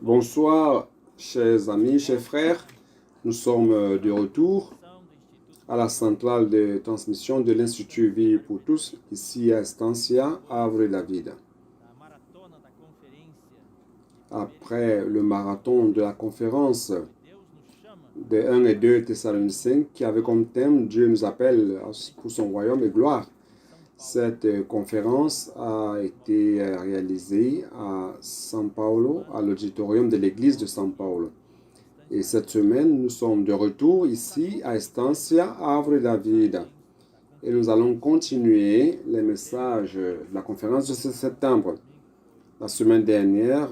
Bonsoir, chers amis, chers frères. Nous sommes de retour à la centrale de transmission de l'Institut Vie pour tous, ici à Estancia, Havre-la-Vida. Après le marathon de la conférence des 1 et 2 Thessaloniciens qui avait comme thème Dieu nous appelle pour son royaume et gloire. Cette conférence a été réalisée à São Paulo, à l'auditorium de l'église de São Paulo. Et cette semaine, nous sommes de retour ici à Estancia, Havre-la-Vida. Et nous allons continuer les messages de la conférence de ce septembre. La semaine dernière,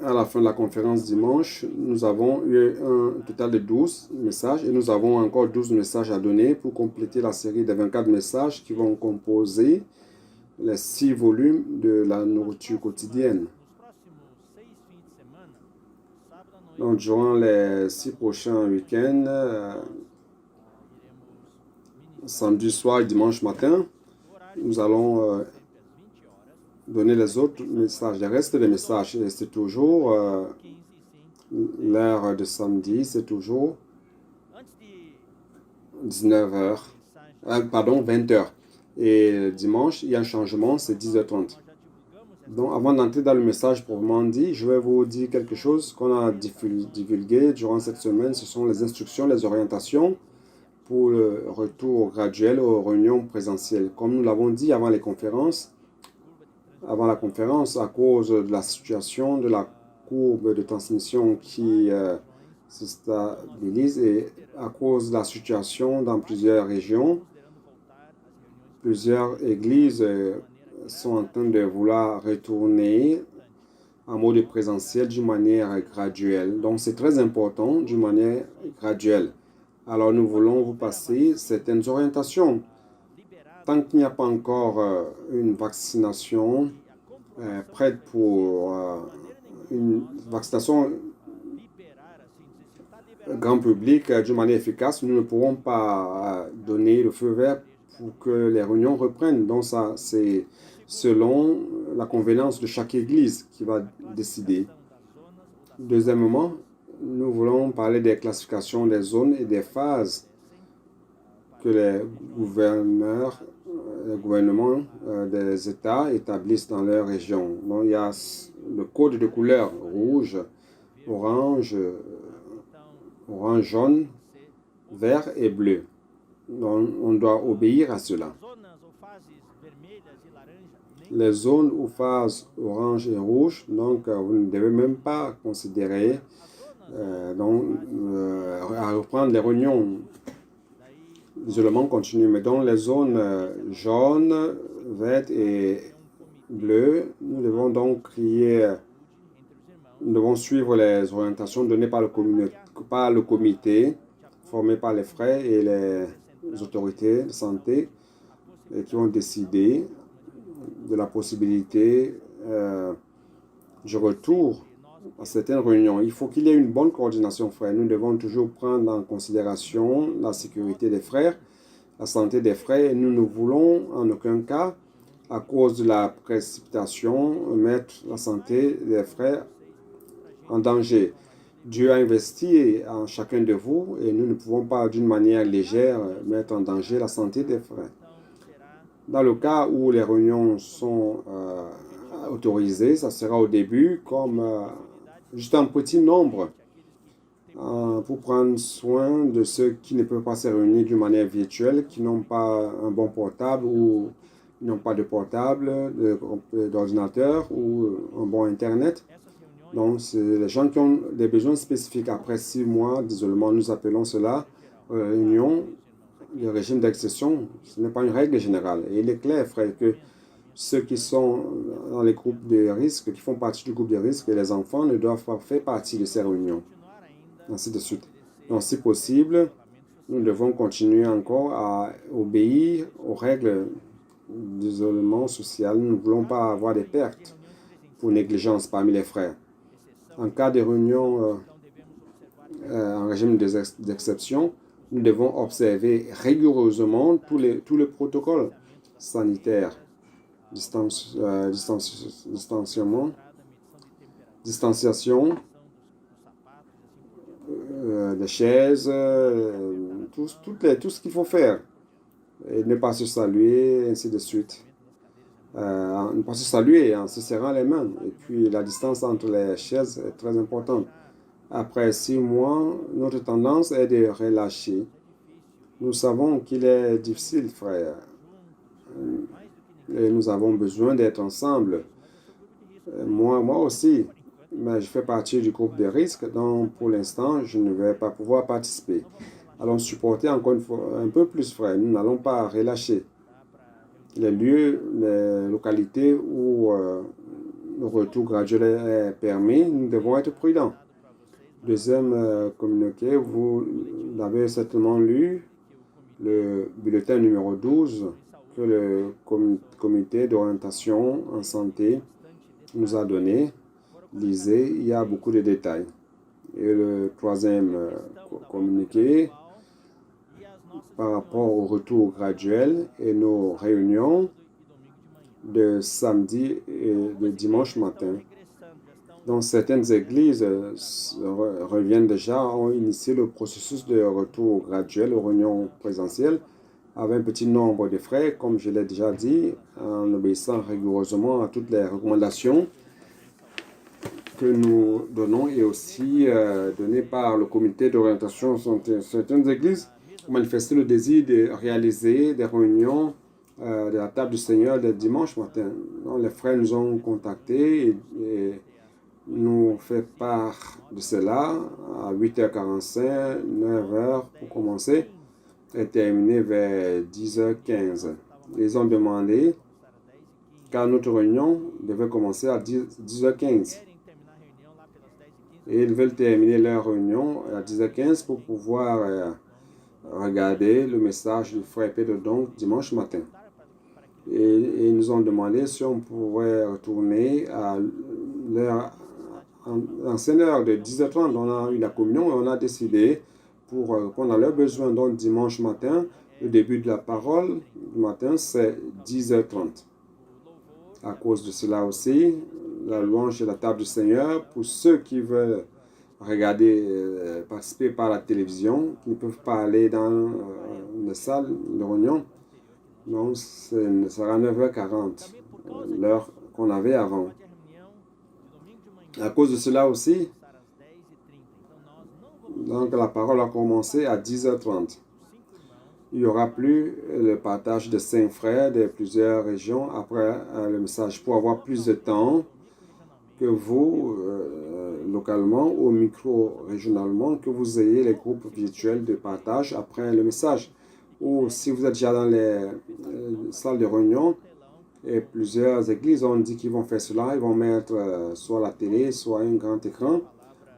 à la fin de la conférence dimanche, nous avons eu un total de 12 messages et nous avons encore 12 messages à donner pour compléter la série de 24 messages qui vont composer les 6 volumes de la nourriture quotidienne. Donc, durant les 6 prochains week-ends, samedi soir et dimanche matin, nous allons donner les autres messages, le reste des messages. Et c'est toujours l'heure de samedi, c'est toujours 19h, pardon, 20h. Et dimanche, il y a un changement, c'est 10h30. Donc, avant d'entrer dans le message proprement dit, je vais vous dire quelque chose qu'on a divulgué durant cette semaine. Ce sont les instructions, les orientations pour le retour graduel aux réunions présentielles. Comme nous l'avons dit avant la conférence, à cause de la situation de la courbe de transmission qui se stabilise et à cause de la situation dans plusieurs régions, plusieurs églises sont en train de vouloir retourner en mode présentiel d'une manière graduelle. Donc, c'est très important d'une manière graduelle. Alors, nous voulons vous passer certaines orientations. Tant qu'il n'y a pas encore une vaccination prête pour une vaccination grand public d'une manière efficace, nous ne pourrons pas donner le feu vert pour que les réunions reprennent. Donc, ça, c'est selon la convenance de chaque église qui va décider. Deuxièmement, nous voulons parler des classifications des zones et des phases que les gouvernements des États établissent dans leur région. Donc, il y a le code de couleur rouge, orange, jaune, vert et bleu. Donc, on doit obéir à cela. Les zones ou phases orange et rouge, donc vous ne devez même pas considérer à reprendre les réunions. L'isolement continue, mais dans les zones jaunes, vertes et bleues, nous devons donc nous devons suivre les orientations données par le comité formé par les frères et les autorités de santé qui ont décidé de la possibilité du retour à certaines réunions. Il faut qu'il y ait une bonne coordination, frères. Nous devons toujours prendre en considération la sécurité des frères, la santé des frères, et nous ne voulons en aucun cas, à cause de la précipitation, mettre la santé des frères en danger. Dieu a investi en chacun de vous et nous ne pouvons pas d'une manière légère mettre en danger la santé des frères. Dans le cas où les réunions sont autorisées, ça sera au début comme juste un petit nombre pour prendre soin de ceux qui ne peuvent pas se réunir d'une manière virtuelle, qui n'ont pas un bon portable ou n'ont pas de portable, d'ordinateur ou un bon Internet. Donc, c'est les gens qui ont des besoins spécifiques. Après 6 mois d'isolement, nous appelons cela réunion de régime d'exception. Ce n'est pas une règle générale. Et il est clair, frère, que ceux qui sont dans les groupes de risque, qui font partie du groupe de risque, et les enfants ne doivent pas faire partie de ces réunions. Ainsi de suite. Donc, si possible, nous devons continuer encore à obéir aux règles d'isolement social. Nous ne voulons pas avoir des pertes pour négligence parmi les frères. En cas de réunion en régime d'exception, nous devons observer rigoureusement tous les protocoles sanitaires, distanciement, distanciation, les chaises, tout ce qu'il faut faire. Et ne pas se saluer, ainsi de suite. Ne pas se saluer en se serrant les mains. Et puis la distance entre les chaises est très importante. Après 6 mois, notre tendance est de relâcher. Nous savons qu'il est difficile, frère. Et nous avons besoin d'être ensemble. Moi aussi. Mais je fais partie du groupe de risque, donc pour l'instant, je ne vais pas pouvoir participer. Allons supporter encore une fois un peu plus, frère. Nous n'allons pas relâcher. Les lieux, les localités où le retour graduel est permis, nous devons être prudents. Deuxième communiqué, vous l'avez certainement lu, le bulletin numéro 12 que le comité d'orientation en santé nous a donné. Lisez, il y a beaucoup de détails. Et le troisième communiqué, par rapport au retour graduel et nos réunions de samedi et de dimanche matin. Donc, certaines églises reviennent déjà, ont initié le processus de retour graduel aux réunions présentielles avec un petit nombre de frais, comme je l'ai déjà dit, en obéissant rigoureusement à toutes les recommandations que nous donnons et aussi données par le comité d'orientation santé. Certaines églises ont manifesté le désir de réaliser des réunions de la table du Seigneur le dimanche matin. Donc, les frères nous ont contactés et nous fait part de cela à 8h45, 9h pour commencer et terminer vers 10h15. Ils ont demandé car notre réunion devait commencer à 10h15. Et ils veulent terminer leur réunion à 10h15 pour pouvoir regarder le message du frère Pedro donc dimanche matin. Et ils nous ont demandé si on pourrait retourner à leur ancienne heure de 10h30. On a eu la communion et on a décidé pour répondre à leurs besoins. Donc dimanche matin, le début de la parole du matin, c'est 10h30. À cause de cela aussi, la louange et la table du Seigneur, pour ceux qui veulent regarder, participer par la télévision, qui ne peuvent pas aller dans la salle de réunion, donc ce sera 9h40, l'heure qu'on avait avant. À cause de cela aussi, donc la parole a commencé à 10h30. Il n'y aura plus le partage de 5 frères de plusieurs régions après le message pour avoir plus de temps que vous, localement ou micro-régionalement, que vous ayez les groupes virtuels de partage après le message. Ou si vous êtes déjà dans les salles de réunion, et plusieurs églises ont dit qu'ils vont faire cela, ils vont mettre soit la télé, soit un grand écran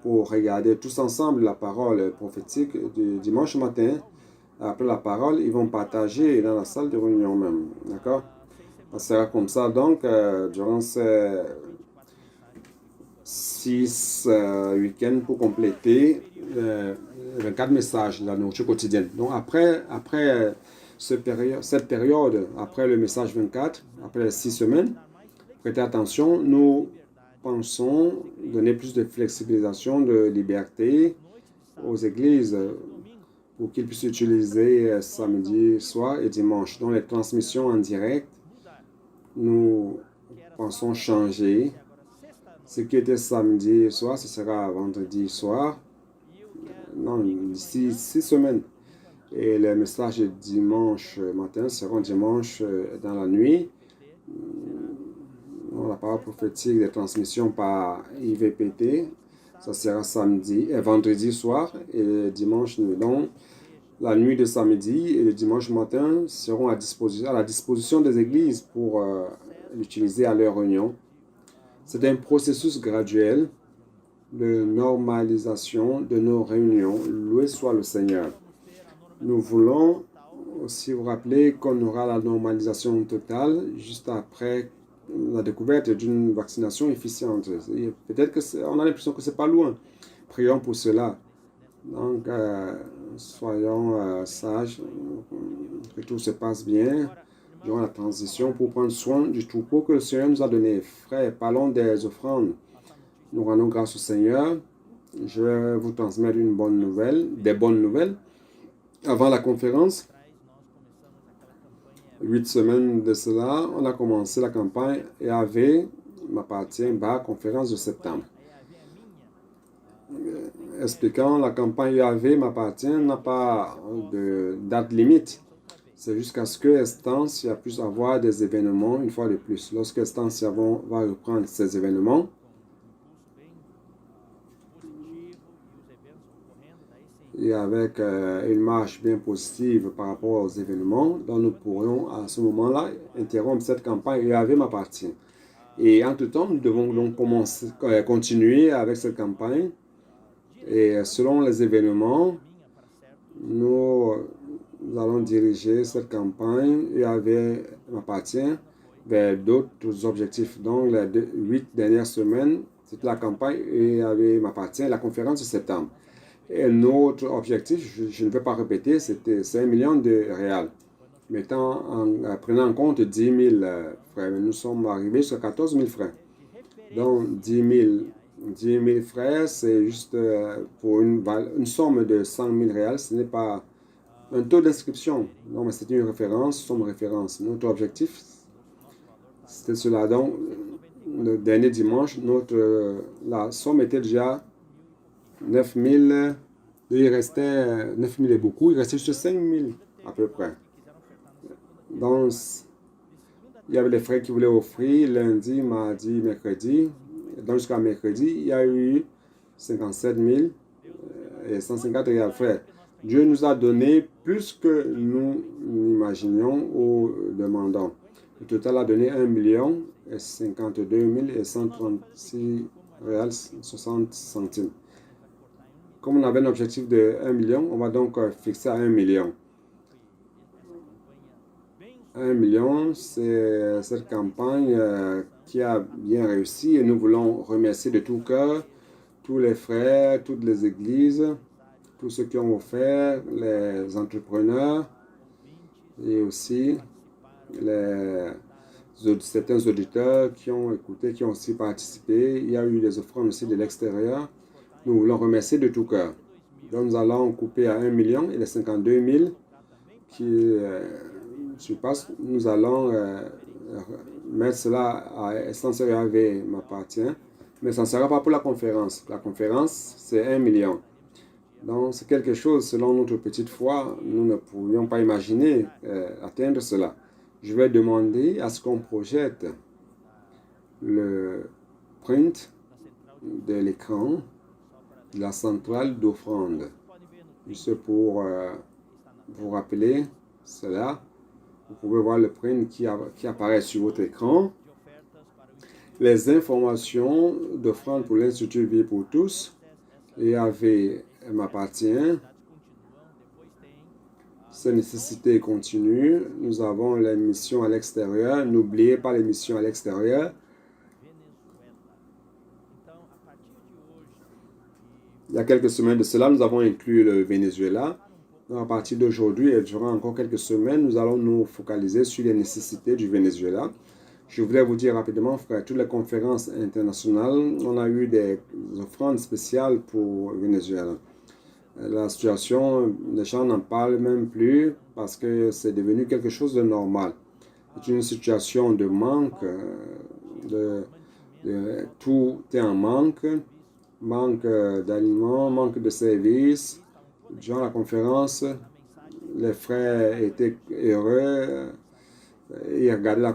pour regarder tous ensemble la parole prophétique du dimanche matin. Après la parole, ils vont partager dans la salle de réunion même. D'accord? Ça sera comme ça. Donc, durant ces 6 week-ends pour compléter 24 messages de la nourriture quotidienne. Donc, après cette période, après le message 24, après les 6 semaines, prêtez attention, nous pensons donner plus de flexibilisation, de liberté aux églises pour qu'ils puissent utiliser samedi soir et dimanche. Donc les transmissions en direct, nous pensons changer. Ce qui était samedi soir, ce sera vendredi soir. Non, d'ici 6 semaines. Et les messages de dimanche matin seront dimanche dans la nuit. La parole prophétique des transmissions par IVPT, ça sera vendredi soir et dimanche nuit. Donc, la nuit de samedi et le dimanche matin seront à la disposition des églises pour l'utiliser à leur réunion. C'est un processus graduel de normalisation de nos réunions. Loué soit le Seigneur. Nous voulons aussi vous rappeler qu'on aura la normalisation totale juste après la découverte d'une vaccination efficiente. Peut-être qu'on a l'impression que c'est pas loin. Prions pour cela. Donc, soyons sages, que tout se passe bien durant la transition pour prendre soin du troupeau que le Seigneur nous a donné. Frères, parlons des offrandes. Nous rendons grâce au Seigneur. Je vais vous transmettre une bonne nouvelle, des bonnes nouvelles. Avant la conférence, 8 semaines de cela, on a commencé la campagne EAV m'appartient, conférence de septembre. Expliquant, la campagne EAV m'appartient n'a pas de date limite. C'est jusqu'à ce que Estancia puisse avoir des événements une fois de plus. Lorsque Estancia va reprendre ces événements, et avec une marche bien positive par rapport aux événements, donc nous pourrions à ce moment-là interrompre cette campagne EAV m'appartient. Et entre-temps, nous devons donc continuer avec cette campagne. Et selon les événements, nous allons diriger cette campagne EAV m'appartient vers d'autres objectifs. Donc, les 8 dernières semaines, c'est la campagne EAV m'appartient, la conférence de septembre. Et notre objectif, je ne vais pas répéter, c'était 5 millions de réals. Prenant en compte 10 000 frais, nous sommes arrivés sur 14 000 frais. Donc, 10 000 frais, c'est juste pour une somme de 100 000 réals. Ce n'est pas un taux d'inscription. Non, mais c'est une référence, somme référence. Notre objectif, c'était cela. Donc, le dernier dimanche, la somme était déjà 9 000. Il restait 9 000 et beaucoup. Il restait juste 5 000 à peu près. Donc, il y avait les frais qu'ils voulaient offrir lundi, mardi, mercredi. Donc, jusqu'à mercredi, il y a eu 57 000 et 150 réals frais. Dieu nous a donné plus que nous imaginions ou demandons. Le total a donné 1 million et 52 000 et 136 réals 60 centimes. Comme on avait un objectif de 1 million, on va donc fixer à 1 million. 1 million, c'est cette campagne qui a bien réussi et nous voulons remercier de tout cœur tous les frères, toutes les églises, tous ceux qui ont offert, les entrepreneurs et aussi certains auditeurs qui ont écouté, qui ont aussi participé. Il y a eu des offrandes aussi de l'extérieur. Nous voulons remercier de tout cœur. Donc nous allons couper à 1 million et les 52 000 qui surpassent. Nous allons mettre cela à Essentiel EAV m'appartient. Mais ça ne sera pas pour la conférence. La conférence, c'est 1 million. Donc c'est quelque chose, selon notre petite foi, nous ne pourrions pas imaginer atteindre cela. Je vais demander à ce qu'on projette le print de l'écran de la centrale d'offrande. Juste pour vous rappeler cela, vous pouvez voir le print qui apparaît sur votre écran. Les informations d'offrande pour l'Institut Vie pour tous, EAV m'appartient. Ces nécessités continuent. Nous avons les missions à l'extérieur. N'oubliez pas les missions à l'extérieur. Il y a quelques semaines de cela, nous avons inclus le Venezuela. Donc, à partir d'aujourd'hui et durant encore quelques semaines, nous allons nous focaliser sur les nécessités du Venezuela. Je voulais vous dire rapidement, frère, toutes les conférences internationales, on a eu des offrandes spéciales pour le Venezuela. La situation, les gens n'en parlent même plus parce que c'est devenu quelque chose de normal. C'est une situation de manque, tout est en manque d'aliments, manque de services. Durant la conférence, les frères étaient heureux, ils regardaient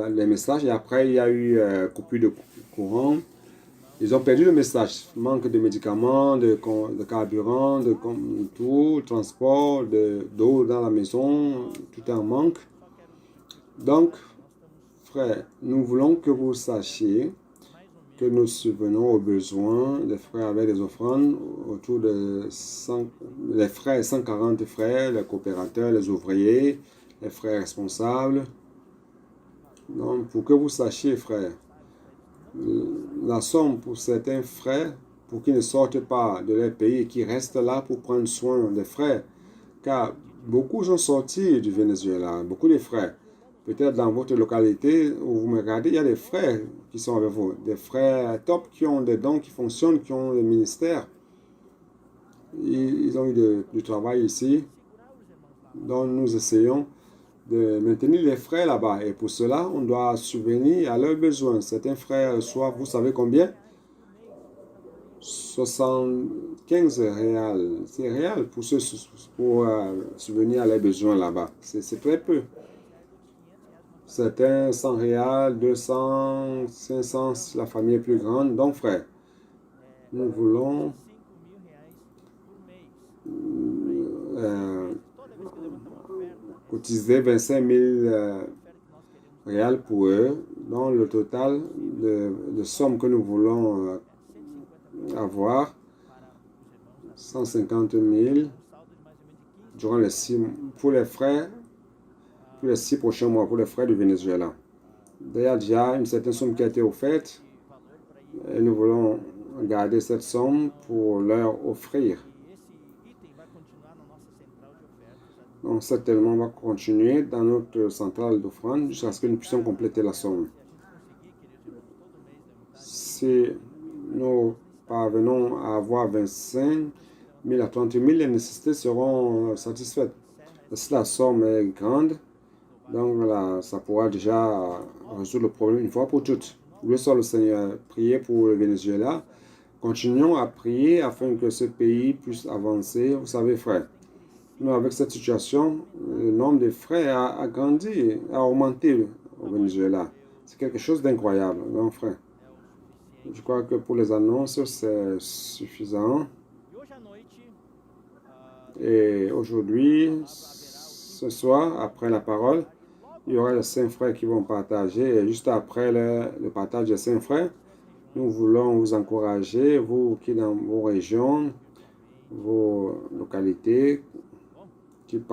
les messages et après il y a eu coupure de courant. Ils ont perdu le message. Manque de médicaments, de carburant, de tout, transport, d'eau dans la maison, tout est en manque. Donc, frères, nous voulons que vous sachiez que nous subvenons aux besoins des frères avec des offrandes autour de 140 frères, les coopérateurs, les ouvriers, les frères responsables. Donc, pour que vous sachiez, frères, la somme pour certains frères, pour qu'ils ne sortent pas de leur pays et qui restent là pour prendre soin des frères, car beaucoup sont sortis du Venezuela, beaucoup de frères, Peut-être dans votre localité où vous me regardez, il y a des frères qui sont avec vous, des frères top qui ont des dons qui fonctionnent, qui ont le ministère. Ils ont eu du travail ici, donc nous essayons de maintenir les frères là-bas. Et pour cela, on doit subvenir à leurs besoins. Certains frères reçoivent, vous savez combien? 75 réals. C'est réel pour subvenir à leurs besoins là-bas. C'est très peu. Certains 100 réals, 200, 500, si la famille est plus grande. Donc, frère, nous voulons cotiser 25 000 réals pour eux. Donc, le total de somme que nous voulons avoir, 150 000 durant les 6 mois, pour les frais, pour les 6 prochains mois, pour les frais du Venezuela. D'ailleurs, déjà une certaine somme qui a été offerte et nous voulons garder cette somme pour leur offrir. Donc, cet élément va continuer dans notre centrale d'offrande jusqu'à ce que nous puissions compléter la somme. Si nous parvenons à avoir 25 000 à 30 000, les nécessités seront satisfaites. Si la somme est grande, donc là, ça pourra déjà résoudre le problème une fois pour toutes. Loué soit le Seigneur. Priez pour le Venezuela. Continuons à prier afin que ce pays puisse avancer. Vous savez, frère, nous, avec cette situation, le nombre de frères a grandi, a augmenté au Venezuela. C'est quelque chose d'incroyable, non, frère? Je crois que pour les annonces, c'est suffisant. Et aujourd'hui, ce soir, après la parole, il y aura les 5 frères qui vont partager. Et juste après le partage des 5 frères, nous voulons vous encourager, vous qui dans vos régions, vos localités, que vous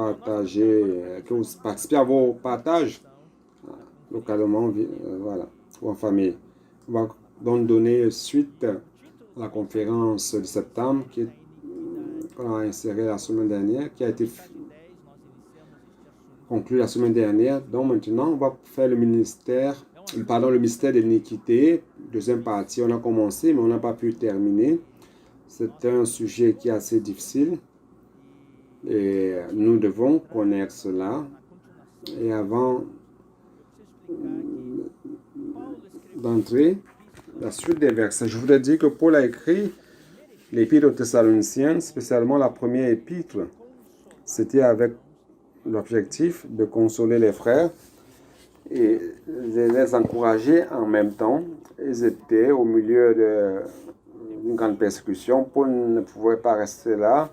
participez à vos partages localement, voilà, ou en famille. On va donc donner suite à la conférence de septembre qu'on a insérée la semaine dernière, qui a été conclue la semaine dernière. Donc maintenant, on va faire le mystère de l'iniquité. Deuxième partie, on a commencé, mais on n'a pas pu terminer. C'est un sujet qui est assez difficile. Et nous devons connaître cela. Et avant d'entrer la suite des versets, je voudrais dire que Paul a écrit l'épître aux Thessaloniciens, spécialement la première épître. C'était avec l'objectif de consoler les frères et de les encourager en même temps. Ils étaient au milieu d'une grande persécution. Paul ne pouvait pas rester là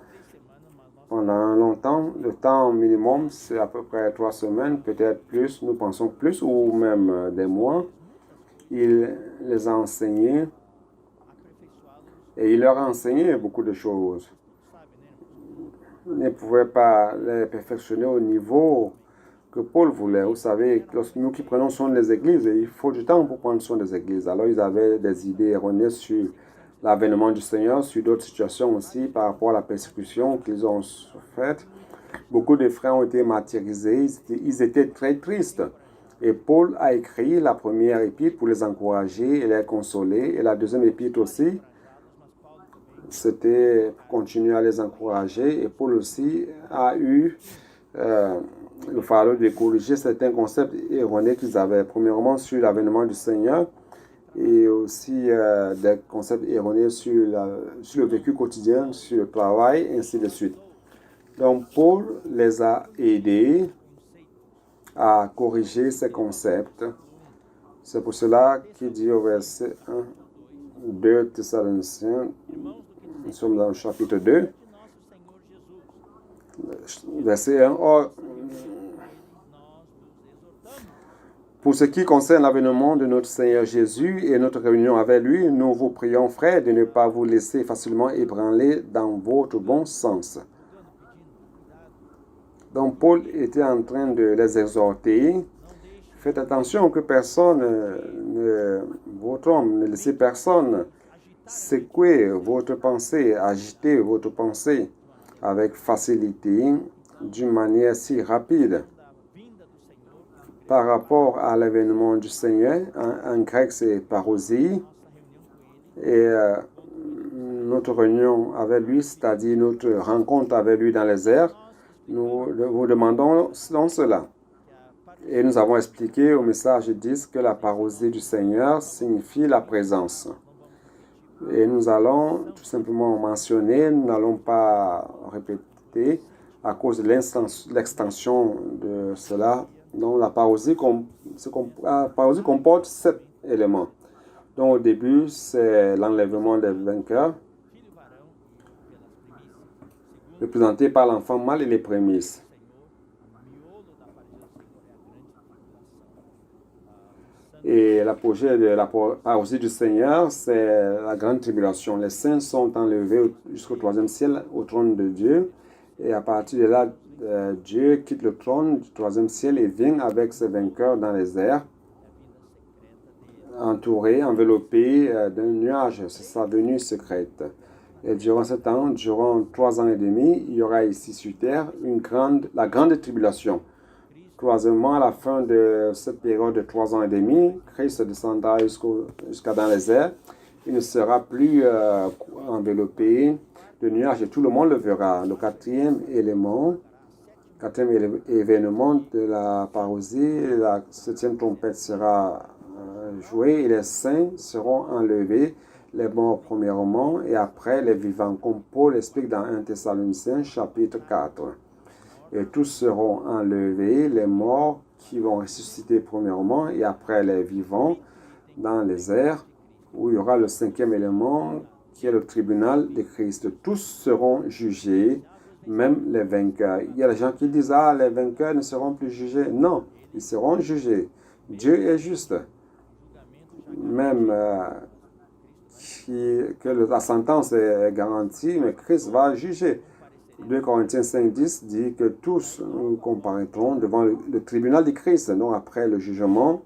pendant longtemps. Le temps minimum, c'est à peu près 3 semaines, peut-être plus, nous pensons plus, ou même des mois. Il les a enseignés et il leur a enseigné beaucoup de choses. Il ne pouvait pas les perfectionner au niveau que Paul voulait. Vous savez, lorsque nous qui prenons soin des églises, il faut du temps pour prendre soin des églises. Alors, ils avaient des idées erronées sur l'avènement du Seigneur, sur d'autres situations aussi, par rapport à la persécution qu'ils ont faite. Beaucoup de frères ont été martyrisés, ils étaient très tristes. Et Paul a écrit la première épître pour les encourager et les consoler. Et la deuxième épître aussi, c'était pour continuer à les encourager. Et Paul aussi a eu le fardeau de corriger certains concepts erronés qu'ils avaient. Premièrement, sur l'avènement du Seigneur et aussi des concepts erronés sur le vécu quotidien, sur le travail, et ainsi de suite. Donc, Paul les a aidés à corriger ces concepts. C'est pour cela qu'il dit au verset 1, 2 Thessaloniciens, nous sommes dans le chapitre 2, verset 1. Or, pour ce qui concerne l'avènement de notre Seigneur Jésus et notre réunion avec lui, nous vous prions, frères, de ne pas vous laisser facilement ébranler dans votre bon sens. Donc, Paul était en train de les exhorter. Faites attention que personne ne laissez personne secouer votre pensée, agiter votre pensée avec facilité, d'une manière si rapide. par rapport à l'événement du Seigneur. En grec, c'est parousie. Et notre réunion avec lui, c'est-à-dire notre rencontre avec lui dans les airs, nous vous demandons dans cela. Et nous avons expliqué au message 10 que la parousie du Seigneur signifie la présence. Et nous allons tout simplement mentionner, nous n'allons pas répéter à cause de l'extension de cela. Donc la parousie comporte 7 éléments. Donc au début, c'est l'enlèvement des vainqueurs, représenté par l'enfant mâle et les prémices. Et l'apogée de la parousie du Seigneur, c'est la grande tribulation. Les saints sont enlevés jusqu'au 3e ciel, au trône de Dieu. Et à partir de là, Dieu quitte le trône du 3e ciel et vient avec ses vainqueurs dans les airs, entouré, enveloppé d'un nuage. C'est sa venue secrète. Et durant ce temps, durant 3 ans et demi, il y aura ici sur terre la grande tribulation. Troisièmement, à la fin de cette période de 3 ans et demi, Christ descendra jusqu'à dans les airs. Il ne sera plus enveloppé de nuages et tout le monde le verra. Le quatrième événement de la parousie, la 7e trompette sera jouée et les saints seront enlevés, les morts premièrement et après les vivants, comme Paul explique dans 1 Thessaloniciens chapitre 4. Et tous seront enlevés, les morts qui vont ressusciter premièrement et après les vivants dans les airs, où il y aura le 5e élément qui est le tribunal de Christ. Tous seront jugés, même les vainqueurs. Il y a des gens qui disent « Ah, les vainqueurs ne seront plus jugés. » Non, ils seront jugés. Dieu est juste. Même que la sentence est garantie, mais Christ va juger. 2 Corinthiens 5:10 dit que tous nous comparaîtrons devant le tribunal de Christ. Donc après le jugement,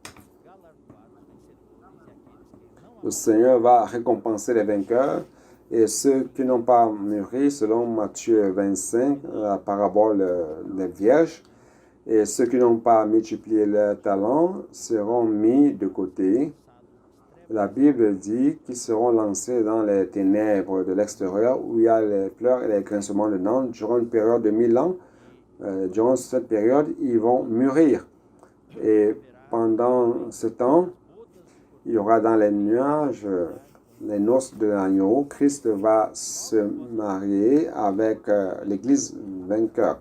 le Seigneur va récompenser les vainqueurs et ceux qui n'ont pas mûri, selon Matthieu 25, la parabole des vierges, et ceux qui n'ont pas multiplié leurs talents seront mis de côté. La Bible dit qu'ils seront lancés dans les ténèbres de l'extérieur où il y a les pleurs et les grincements de dents durant une période de 1000 ans. Durant cette période, ils vont mûrir. Et pendant ce temps, il y aura dans les nuages les noces de l'agneau. Christ va se marier avec l'église vainqueur.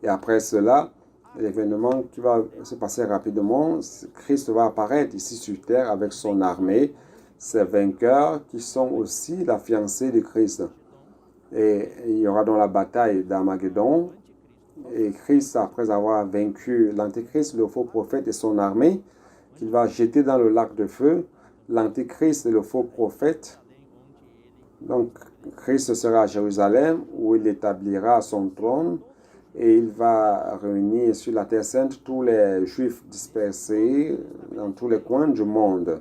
Et après cela, l'événement qui va se passer rapidement, Christ va apparaître ici sur terre avec son armée, ces vainqueurs qui sont aussi la fiancée de Christ. Et il y aura donc la bataille d'Armageddon. Et Christ, après avoir vaincu l'Antéchrist, le faux prophète et son armée, qu'il va jeter dans le lac de feu, l'Antéchrist et le faux prophète. Donc, Christ sera à Jérusalem où il établira son trône. Et il va réunir sur la Terre Sainte tous les Juifs dispersés dans tous les coins du monde.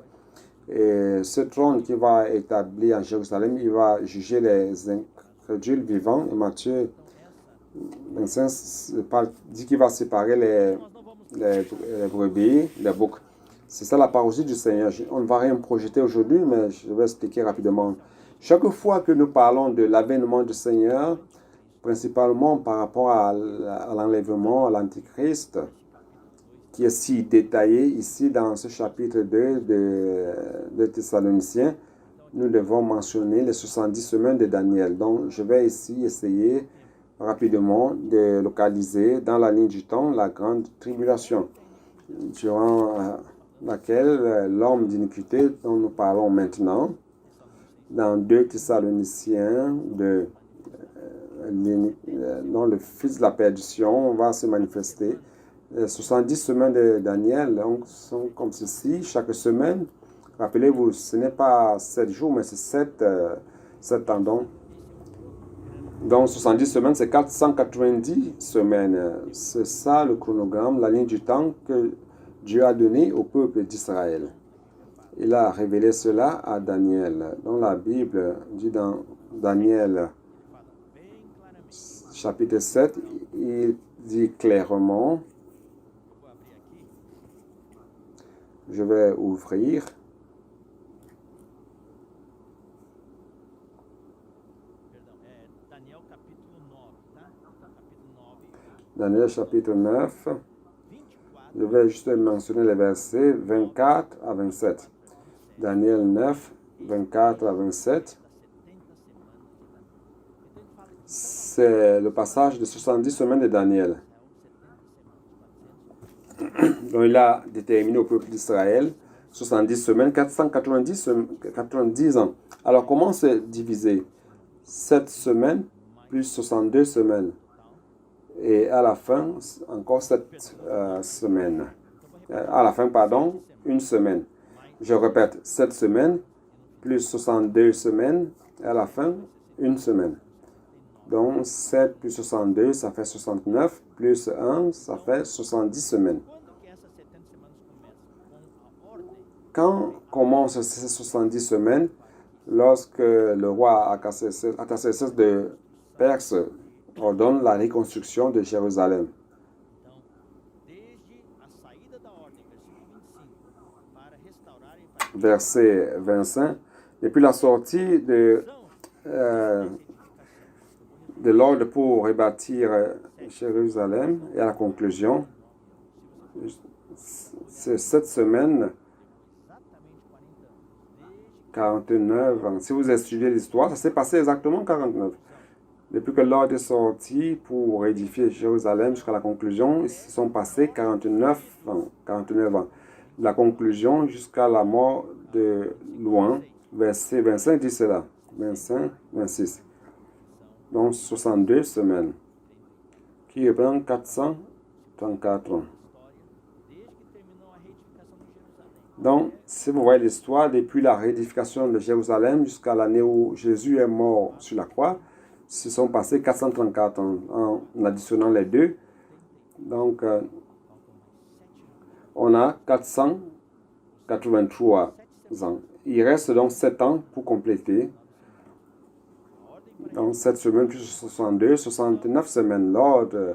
Et ce trône qu'il va établir à Jérusalem, il va juger les incrédules vivants. Et Matthieu 25 dit qu'il va séparer les brebis, les boucs. C'est ça la parousie du Seigneur. On ne va rien projeter aujourd'hui, mais je vais expliquer rapidement. Chaque fois que nous parlons de l'avènement du Seigneur, principalement par rapport à l'enlèvement, à l'Antichrist, qui est si détaillé ici dans ce chapitre 2 de Thessaloniciens, nous devons mentionner les 70 semaines de Daniel. Donc, je vais ici essayer rapidement de localiser dans la ligne du temps la grande tribulation, durant laquelle l'homme d'iniquité dont nous parlons maintenant, dans 2 Thessaloniciens, dont le fils de la perdition va se manifester. 70 semaines de Daniel donc, sont comme ceci, chaque semaine. Rappelez-vous, ce n'est pas 7 jours, mais c'est 7 ans. Donc 70 semaines, c'est 490 semaines. C'est ça le chronogramme, la ligne du temps que Dieu a donné au peuple d'Israël. Il a révélé cela à Daniel. Dans la Bible, dit dans Daniel chapitre 7, il dit clairement Je vais ouvrir. Daniel chapitre 9. Je vais juste mentionner les versets 24 à 27. Daniel 9, 24 à 27. C'est le passage de 70 semaines de Daniel. Donc il a déterminé au peuple d'Israël 70 semaines, 490 ans. Alors comment c'est divisé? 7 semaines plus 62 semaines. Et à la fin, encore 7 semaines. À la fin, pardon, une semaine. Je répète, 7 semaines plus 62 semaines. Et à la fin, une semaine. Donc 7 plus 62, ça fait 69. Plus 1, ça fait 70 semaines. Quand commencent ces 70 semaines? Lorsque le roi Artaxerxès de Perse ordonne la reconstruction de Jérusalem. Verset 25. Depuis la sortie de l'ordre pour rebâtir Jérusalem et à la conclusion, c'est cette semaine, 49 ans. Si vous étudiez l'histoire, ça s'est passé exactement 49. Depuis que l'ordre est sorti pour édifier Jérusalem jusqu'à la conclusion, ils se sont passés 49 ans. 49 ans. La conclusion jusqu'à la mort de Louan, verset 25 dit cela. 25, 26. Donc 62 semaines, qui reprend 434 ans. Donc, si vous voyez l'histoire, depuis la réédification de Jérusalem jusqu'à l'année où Jésus est mort sur la croix, se sont passés 434 ans en additionnant les deux. Donc, on a 483 ans. Il reste donc 7 ans pour compléter. Donc, 7 semaines plus 62, 69 semaines lors de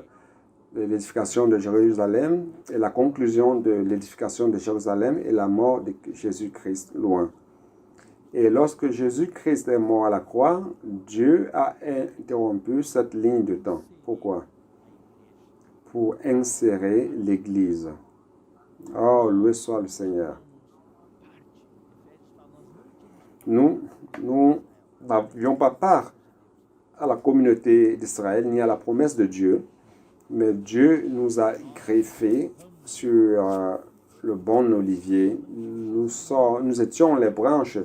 l'édification de Jérusalem et la conclusion de l'édification de Jérusalem et la mort de Jésus-Christ loin. Et lorsque Jésus-Christ est mort à la croix, Dieu a interrompu cette ligne de temps. Pourquoi? Pour insérer l'Église. Oh, loué soit le Seigneur. Nous n'avions pas part à la communauté d'Israël ni à la promesse de Dieu, mais Dieu nous a greffés sur le bon olivier. Nous étions les branches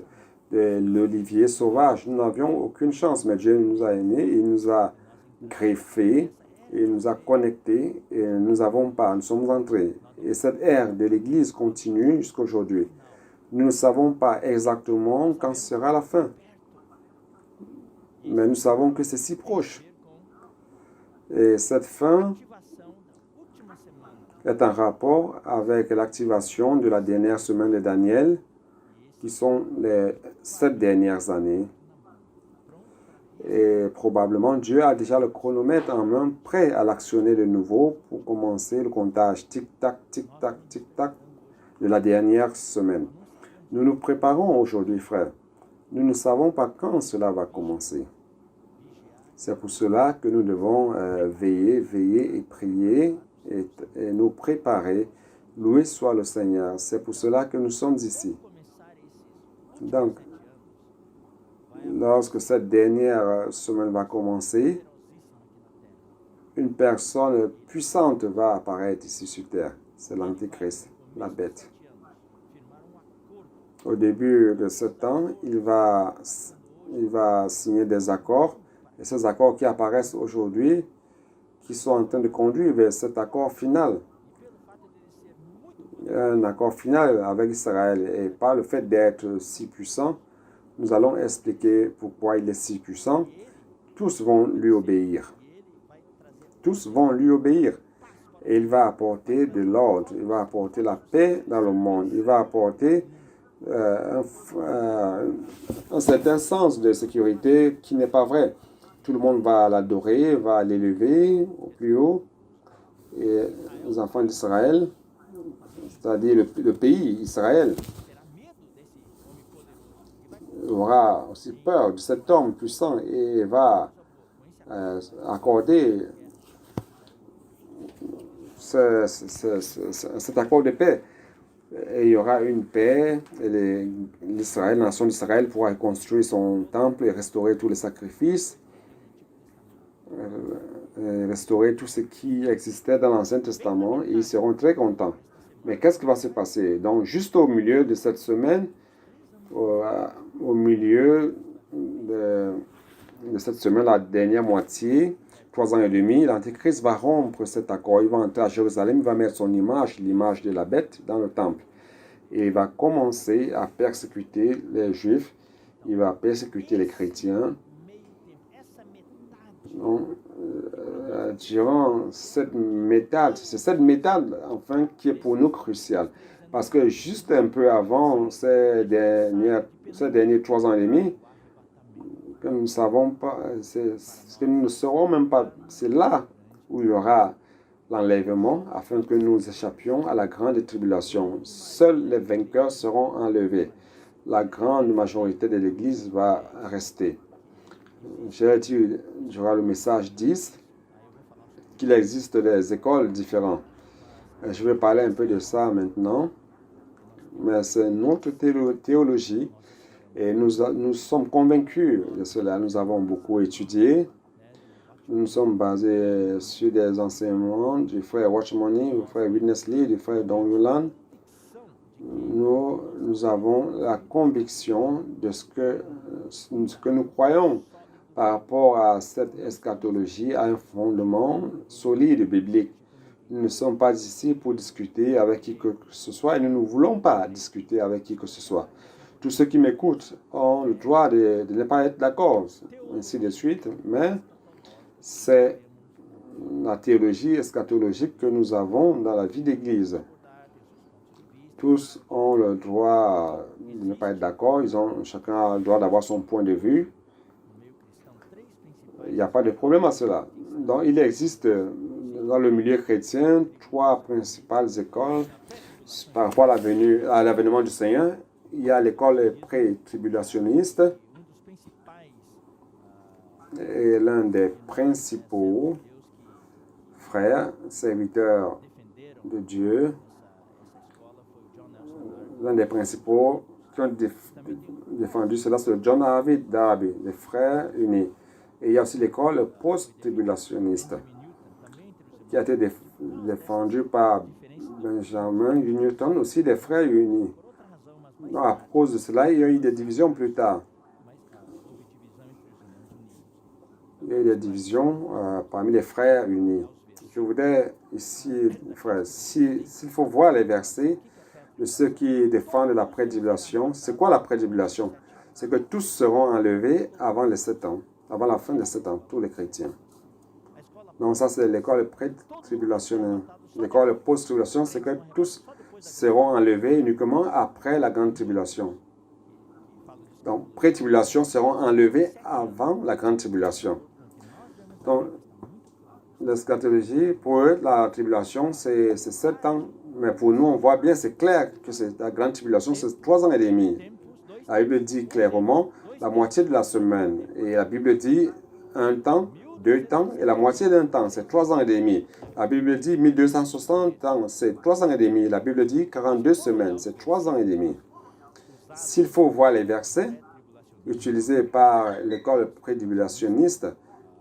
de l'olivier sauvage. Nous n'avions aucune chance, mais Dieu nous a aimés, il nous a greffés, il nous a connectés et nous sommes entrés. Et cette ère de l'Église continue jusqu'à aujourd'hui. Nous ne savons pas exactement quand sera la fin, mais nous savons que c'est si proche. Et cette fin est en rapport avec l'activation de la dernière semaine de Daniel, qui sont les 7 dernières années. Et probablement, Dieu a déjà le chronomètre en main, prêt à l'actionner de nouveau pour commencer le comptage tic-tac, tic-tac, tic-tac de la dernière semaine. Nous nous préparons aujourd'hui, frères. Nous ne savons pas quand cela va commencer. C'est pour cela que nous devons veiller et prier et nous préparer. Loué soit le Seigneur. C'est pour cela que nous sommes ici. Donc, lorsque cette dernière semaine va commencer, une personne puissante va apparaître ici sur terre. C'est l'Antichrist, la bête. Au début de ce temps, il va signer des accords. Et ces accords qui apparaissent aujourd'hui, qui sont en train de conduire vers cet accord final. Un accord final avec Israël. Et par le fait d'être si puissant, nous allons expliquer pourquoi il est si puissant. Tous vont lui obéir. Tous vont lui obéir. Et il va apporter de l'ordre. Il va apporter la paix dans le monde. Il va apporter un certain sens de sécurité qui n'est pas vrai. Tout le monde va l'adorer, va l'élever au plus haut. Et les enfants d'Israël c'est-à-dire le pays, Israël, aura aussi peur de cet homme puissant et va accorder cet accord de paix. Et il y aura une paix, et la nation d'Israël pourra construire son temple et restaurer tous les sacrifices, restaurer tout ce qui existait dans l'Ancien Testament, et ils seront très contents. Mais qu'est-ce qui va se passer? Donc, juste au milieu de cette semaine, au milieu de cette semaine, la dernière moitié, 3 ans et demi, l'Antéchrist va rompre cet accord. Il va entrer à Jérusalem, il va mettre son image, l'image de la bête, dans le temple. Et il va commencer à persécuter les Juifs, il va persécuter les chrétiens. Donc, durant cette méthode, c'est cette méthode, enfin, qui est pour nous cruciale. Parce que juste un peu avant ces derniers 3 ans et demi, que nous ne savons pas, que nous ne saurons même pas, c'est là où il y aura l'enlèvement afin que nous échappions à la grande tribulation. Seuls les vainqueurs seront enlevés. La grande majorité de l'Église va rester. J'ai dit durant le message 10 qu'il existe des écoles différentes. Je vais parler un peu de ça maintenant, mais c'est notre théologie et nous sommes convaincus de cela. Nous avons beaucoup étudié. Nous sommes basés sur des enseignements du frère Watchmani, du frère Witness Lee, du frère Don Yulan. Nous avons la conviction de ce que nous croyons par rapport à cette eschatologie, à un fondement solide biblique. Nous ne sommes pas ici pour discuter avec qui que ce soit et nous ne voulons pas discuter avec qui que ce soit. Tous ceux qui m'écoutent ont le droit de ne pas être d'accord, ainsi de suite, mais c'est la théologie eschatologique que nous avons dans la vie d'Église. Tous ont le droit de ne pas être d'accord, chacun a le droit d'avoir son point de vue. Il n'y a pas de problème à cela. Donc, il existe dans le milieu chrétien 3 principales écoles par rapport à l'avènement du Seigneur. Il y a l'école pré-tribulationniste et l'un des principaux frères, serviteurs de Dieu, l'un des principaux qui ont défendu cela, c'est John Harvey Darby, les frères unis. Et il y a aussi l'école post-tribulationniste qui a été défendue par Benjamin Newton, aussi des frères unis. Donc, à cause de cela, il y a eu des divisions plus tard. Il y a eu des divisions parmi les frères unis. Je voudrais ici, frères, s'il faut voir les versets de ceux qui défendent la prédibulation, c'est quoi la prédibulation? C'est que tous seront enlevés avant les 7 ans, avant la fin des 7 ans, tous les chrétiens. Donc ça, c'est l'école pré-tribulationnelle. L'école post-tribulation, c'est que tous seront enlevés uniquement après la grande tribulation. Donc, pré-tribulation seront enlevés avant la grande tribulation. Donc, l'eschatologie, pour eux, la tribulation, c'est 7 ans. Mais pour nous, on voit bien, c'est clair que la grande tribulation, c'est 3 ans et demi. La Bible dit clairement la moitié de la semaine. Et la Bible dit 1 temps, 2 temps, et la moitié d'un temps, c'est 3 ans et demi. La Bible dit 1260 ans, c'est 3 ans et demi. La Bible dit 42 semaines, c'est 3 ans et demi. S'il faut voir les versets utilisés par l'école prédibulationniste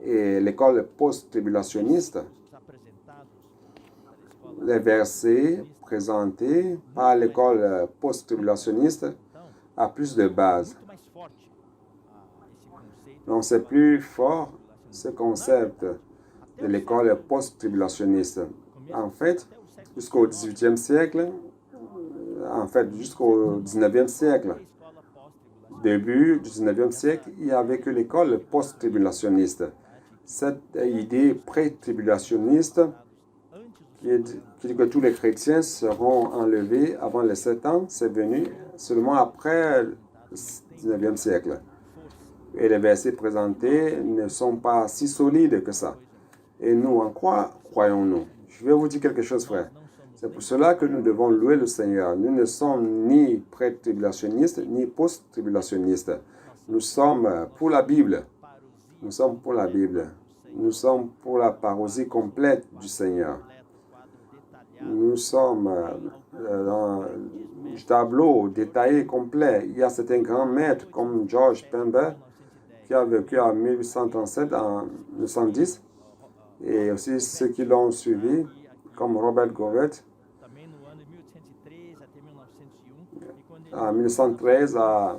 et l'école post-tribulationniste, les versets présentés par l'école post-tribulationniste a plus de base. Donc, c'est plus fort ce concept de l'école post-tribulationniste. En fait, jusqu'au 18e siècle, jusqu'au 19e siècle, début du 19e siècle, il n'y avait que l'école post-tribulationniste. Cette idée pré-tribulationniste qui dit que tous les chrétiens seront enlevés avant les 7 ans, c'est venu seulement après le 19e siècle. Et les versets présentés ne sont pas si solides que ça. Et nous, en quoi croyons-nous? Je vais vous dire quelque chose, frère. C'est pour cela que nous devons louer le Seigneur. Nous ne sommes ni pré-tribulationnistes, ni post-tribulationnistes. Nous sommes pour la Bible. Nous sommes pour la Bible. Nous sommes pour la parousie complète du Seigneur. Nous sommes dans le tableau détaillé, complet. Il y a certains grands maîtres comme George Pember, qui a vécu en 1837 en 1910, et aussi ceux qui l'ont suivi, comme Robert Govett, en 1913 à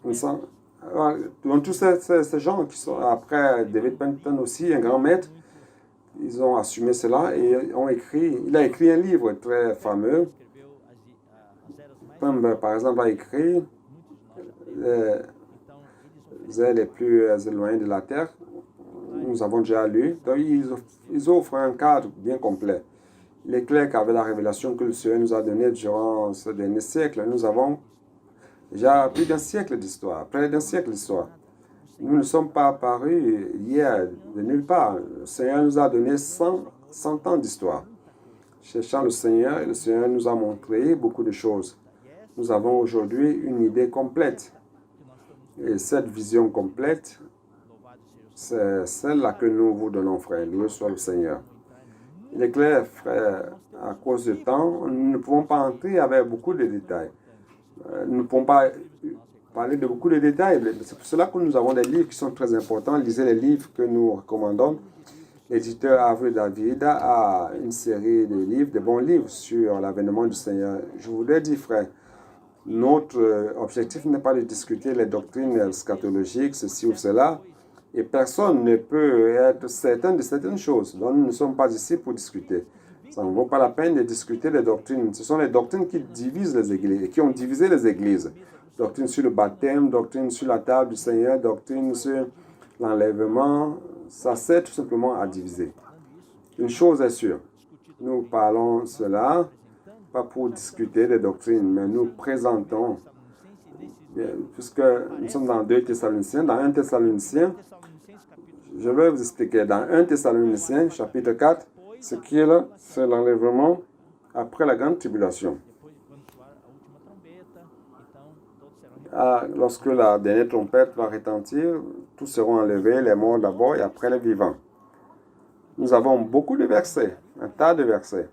1900. Donc, tous ces gens qui sont après David Penton aussi, un grand maître, ils ont assumé cela et il a écrit un livre très fameux. Pember, par exemple, a écrit les ailes les plus éloignées de la terre. Nous avons déjà lu. Donc, ils offrent un cadre bien complet. Il est clair qu'avec la révélation que le Seigneur nous a donnée durant ce dernier siècle, nous avons déjà plus d'un siècle d'histoire, près d'un siècle d'histoire. Nous ne sommes pas apparus hier de nulle part. Le Seigneur nous a donné 100 ans d'histoire. Cherchant le Seigneur nous a montré beaucoup de choses. Nous avons aujourd'hui une idée complète. Et cette vision complète, c'est celle-là que nous vous donnons, frère. Loué soit le Seigneur. Il est clair, frère, à cause du temps, nous ne pouvons pas entrer avec beaucoup de détails. Nous ne pouvons pas parler de beaucoup de détails. C'est pour cela que nous avons des livres qui sont très importants. Lisez les livres que nous recommandons. L'éditeur Avril David a une série de livres, de bons livres sur l'avènement du Seigneur. Je voudrais dire, frère, notre objectif n'est pas de discuter les doctrines scatologiques, ceci ou cela, et personne ne peut être certain de certaines choses. Donc nous ne sommes pas ici pour discuter. Ça ne vaut pas la peine de discuter les doctrines. Ce sont les doctrines qui divisent les églises et qui ont divisé les églises. Doctrine sur le baptême, doctrine sur la table du Seigneur, doctrine sur l'enlèvement. Ça sert tout simplement à diviser. Une chose est sûre, nous parlons cela pas pour discuter des doctrines, mais nous présentons, puisque nous sommes dans 2 Thessaloniciens, dans 1 Thessaloniciens, je vais vous expliquer, dans 1 Thessaloniciens, chapitre 4, ce qui est là, c'est l'enlèvement après la grande tribulation. Lorsque la dernière trompette va retentir, tous seront enlevés, les morts d'abord et après les vivants. Nous avons beaucoup de versets, un tas de versets.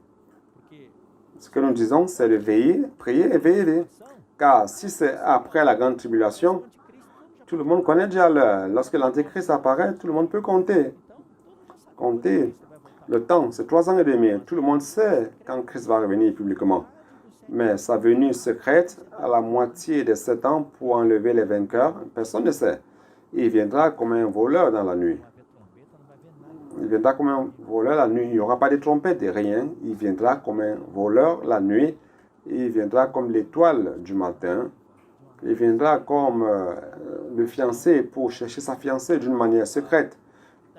Ce que nous disons, c'est de veiller, prier et veiller. Car si c'est après la grande tribulation, tout le monde connaît déjà l'heure. Lorsque l'Antéchrist apparaît, tout le monde peut compter. Compter le temps, c'est 3 ans et demi. Tout le monde sait quand Christ va revenir publiquement. Mais sa venue secrète, à la moitié de 7 ans pour enlever les vainqueurs, personne ne sait. Il viendra comme un voleur dans la nuit. Il viendra comme un voleur la nuit. Il n'y aura pas de trompette et rien. Il viendra comme un voleur la nuit. Il viendra comme l'étoile du matin. Il viendra comme le fiancé pour chercher sa fiancée d'une manière secrète.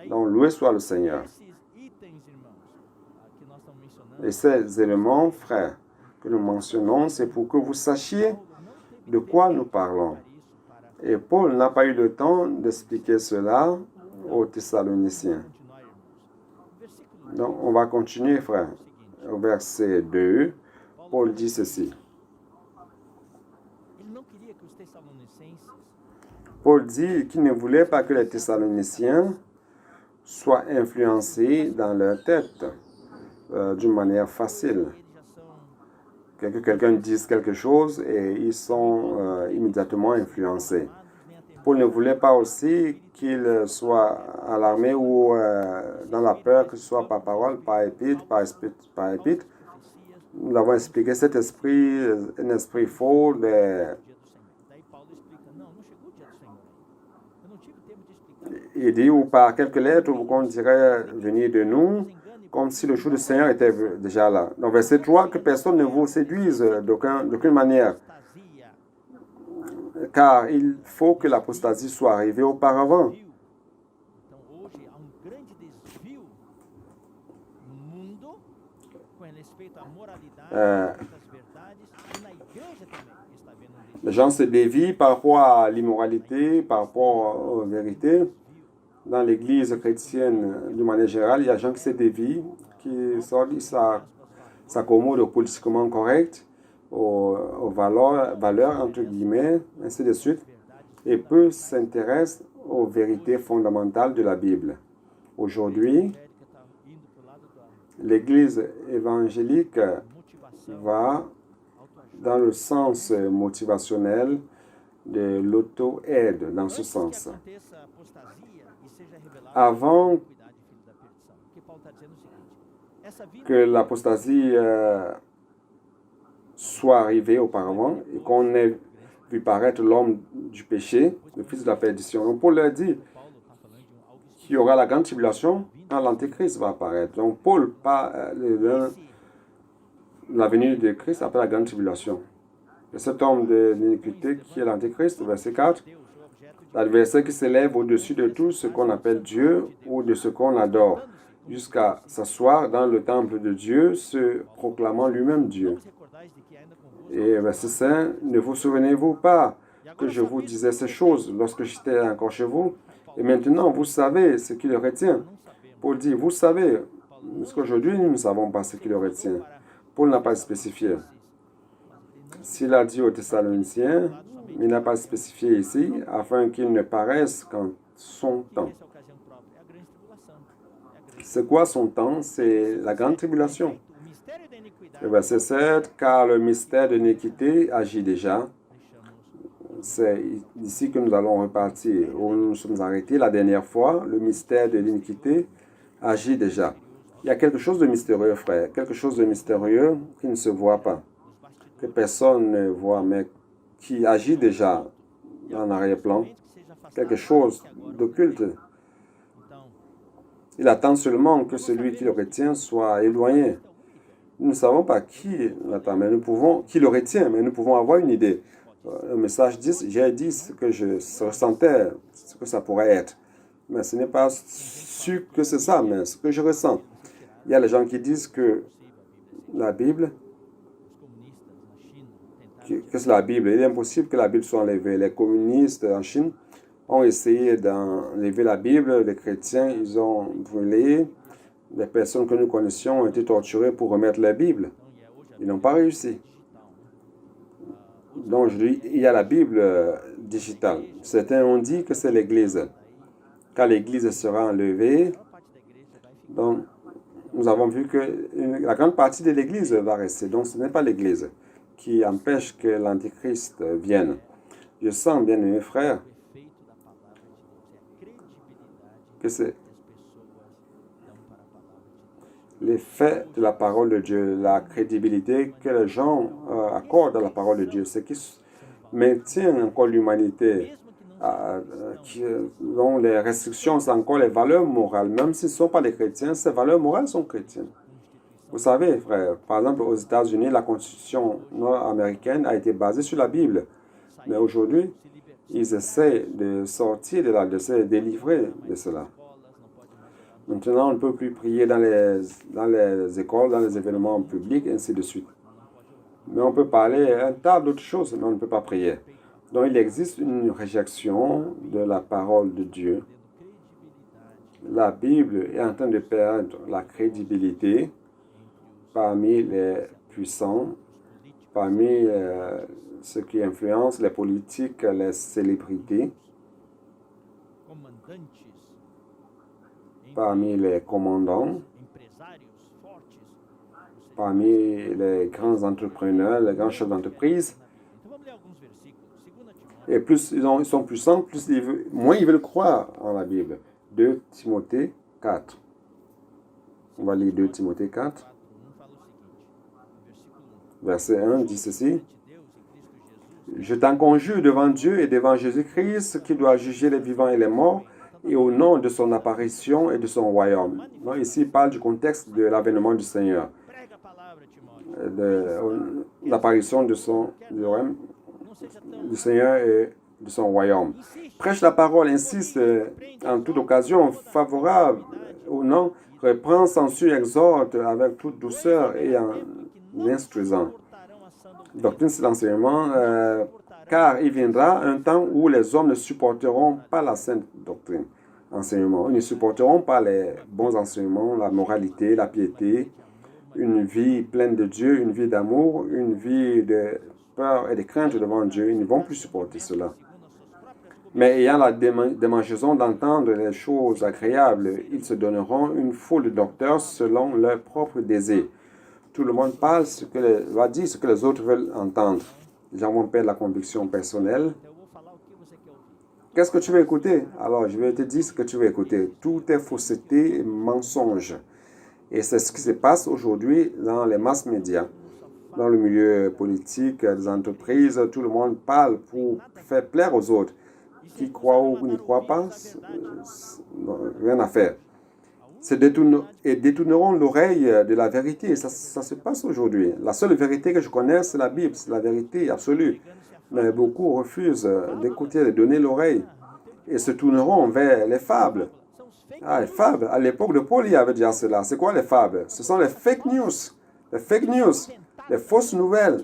Donc, loué soit le Seigneur. Et ces éléments, frères, que nous mentionnons, c'est pour que vous sachiez de quoi nous parlons. Et Paul n'a pas eu le temps d'expliquer cela aux Thessaloniciens. Donc, on va continuer, frère. Au verset 2, Paul dit ceci. Paul dit qu'il ne voulait pas que les Thessaloniciens soient influencés dans leur tête d'une manière facile. Que quelqu'un dise quelque chose et ils sont immédiatement influencés. Paul ne voulait pas aussi qu'ils soient alarmés ou dans la peur, que ce soit par parole, par épître, par épître. Nous avons expliqué cet esprit, un esprit faux. Il dit, ou par quelques lettres, ou qu'on dirait venir de nous, comme si le jour du Seigneur était déjà là. Donc, verset 3, que personne ne vous séduise d'aucune manière. Car il faut que l'apostasie soit arrivée auparavant. Les gens se dévient par rapport à l'immoralité, par rapport aux vérités. dans l'Église chrétienne, d'une manière générale, il y a des gens qui se dévient, qui s'accommodent au politiquement correct, aux valeurs, entre guillemets, ainsi de suite, et peu s'intéressent aux vérités fondamentales de la Bible. Aujourd'hui, l'Église évangélique va dans le sens motivationnel de l'auto-aide, dans ce sens. Avant que l'apostasie soit arrivée auparavant et qu'on ait vu paraître l'homme du péché, le fils de la perdition. Donc Paul leur dit qu'il y aura la grande tribulation quand l'Antéchrist va apparaître. Donc Paul, la venue de Christ après la grande tribulation. Et cet homme de l'iniquité qui est l'Antéchrist, verset 4, l'adversaire qui s'élève au-dessus de tout ce qu'on appelle Dieu ou de ce qu'on adore, jusqu'à s'asseoir dans le temple de Dieu, se proclamant lui-même Dieu. Et verset 5, ne vous souvenez-vous pas que je vous disais ces choses lorsque j'étais encore chez vous? Et maintenant, vous savez ce qui le retient. Paul dit, vous savez, parce qu'aujourd'hui, nous ne savons pas ce qui le retient. Paul n'a pas spécifié. S'il a dit aux Thessaloniciens, il n'a pas spécifié ici, afin qu'il ne paraisse qu'en son temps. C'est quoi son temps? C'est la grande tribulation. Le verset 7, car le mystère de l'iniquité agit déjà. C'est ici que nous allons repartir, où nous nous sommes arrêtés la dernière fois. Le mystère de l'iniquité agit déjà. Il y a quelque chose de mystérieux, frère, quelque chose de mystérieux qui ne se voit pas, que personne ne voit, mais qui agit déjà en arrière-plan, quelque chose d'occulte. Il attend seulement que celui qui le retient soit éloigné. Nous ne savons pas qui l'attend, mais qui le retient, mais nous pouvons avoir une idée. Le message dit, j'ai dit ce que je ressentais, ce que ça pourrait être. Mais ce n'est pas sûr que c'est ça, mais ce que je ressens. Il y a les gens qui disent que la Bible, que c'est la Bible. Il est impossible que la Bible soit enlevée. Les communistes en Chine ont essayé d'enlever la Bible. Les chrétiens, ils ont brûlé. Les personnes que nous connaissions ont été torturées pour remettre la Bible. Ils n'ont pas réussi. Donc, aujourd'hui, il y a la Bible digitale. Certains ont dit que c'est l'Église. Quand l'Église sera enlevée, donc, nous avons vu que la grande partie de l'Église va rester. Donc, ce n'est pas l'Église qui empêche que l'Antéchrist vienne. Je sens, bien mes frères, que c'est l'effet de la parole de Dieu, la crédibilité que les gens accordent à la parole de Dieu, c'est qui maintient encore l'humanité, dont les restrictions, c'est encore les valeurs morales. Même s'ils ne sont pas des chrétiens, ces valeurs morales sont chrétiennes. Vous savez, frère, par exemple, aux États-Unis, la Constitution nord-américaine a été basée sur la Bible. Mais aujourd'hui, ils essaient de sortir de là, de se délivrer de cela. Maintenant, on ne peut plus prier dans les écoles, dans les événements publics, ainsi de suite. Mais on peut parler un tas d'autres choses, mais on ne peut pas prier. Donc, il existe une réjection de la parole de Dieu. La Bible est en train de perdre la crédibilité parmi les puissants, parmi ceux qui influencent les politiques, les célébrités, parmi les commandants, parmi les grands entrepreneurs, les grands chefs d'entreprise. Et plus ils sont puissants, moins ils veulent croire en la Bible. 2 Timothée 4. On va lire 2 Timothée 4. Verset 1 dit ceci. Je t'en conjure devant Dieu et devant Jésus-Christ qui doit juger les vivants et les morts et au nom de son apparition et de son royaume. Donc ici, il parle du contexte de l'avènement du Seigneur, de l'apparition du Seigneur et de son royaume. Prêche la parole, insiste en toute occasion favorable au nom, reprend, censure, exhorte avec toute douceur et en instruisant. Doctrine, c'est l'enseignement, car il viendra un temps où les hommes ne supporteront pas la sainte doctrine. enseignements. Ils ne supporteront pas les bons enseignements, la moralité, la piété, une vie pleine de Dieu, une vie d'amour, une vie de peur et de crainte devant Dieu. Ils ne vont plus supporter cela. Mais ayant la démangeaison d'entendre les choses agréables, ils se donneront une foule de docteurs selon leurs propres désirs. Tout le monde parle va dire ce que les autres veulent entendre. Les gens vont perdre la conviction personnelle. Qu'est-ce que tu veux écouter? Alors, je vais te dire ce que tu veux écouter. Tout est fausseté et mensonge. Et c'est ce qui se passe aujourd'hui dans les masses médias, dans le milieu politique, des entreprises. Tout le monde parle pour faire plaire aux autres. Qui croient ou ne croient pas, rien à faire. Détourneront l'oreille de la vérité. Ça se passe aujourd'hui. La seule vérité que je connais, c'est la Bible. C'est la vérité absolue. Mais beaucoup refusent d'écouter, de donner l'oreille. Et se tourneront vers les fables. Ah, les fables. À l'époque de Paul, il y avait déjà cela. C'est quoi les fables? Ce sont les fake news. Les fake news. Les fausses nouvelles.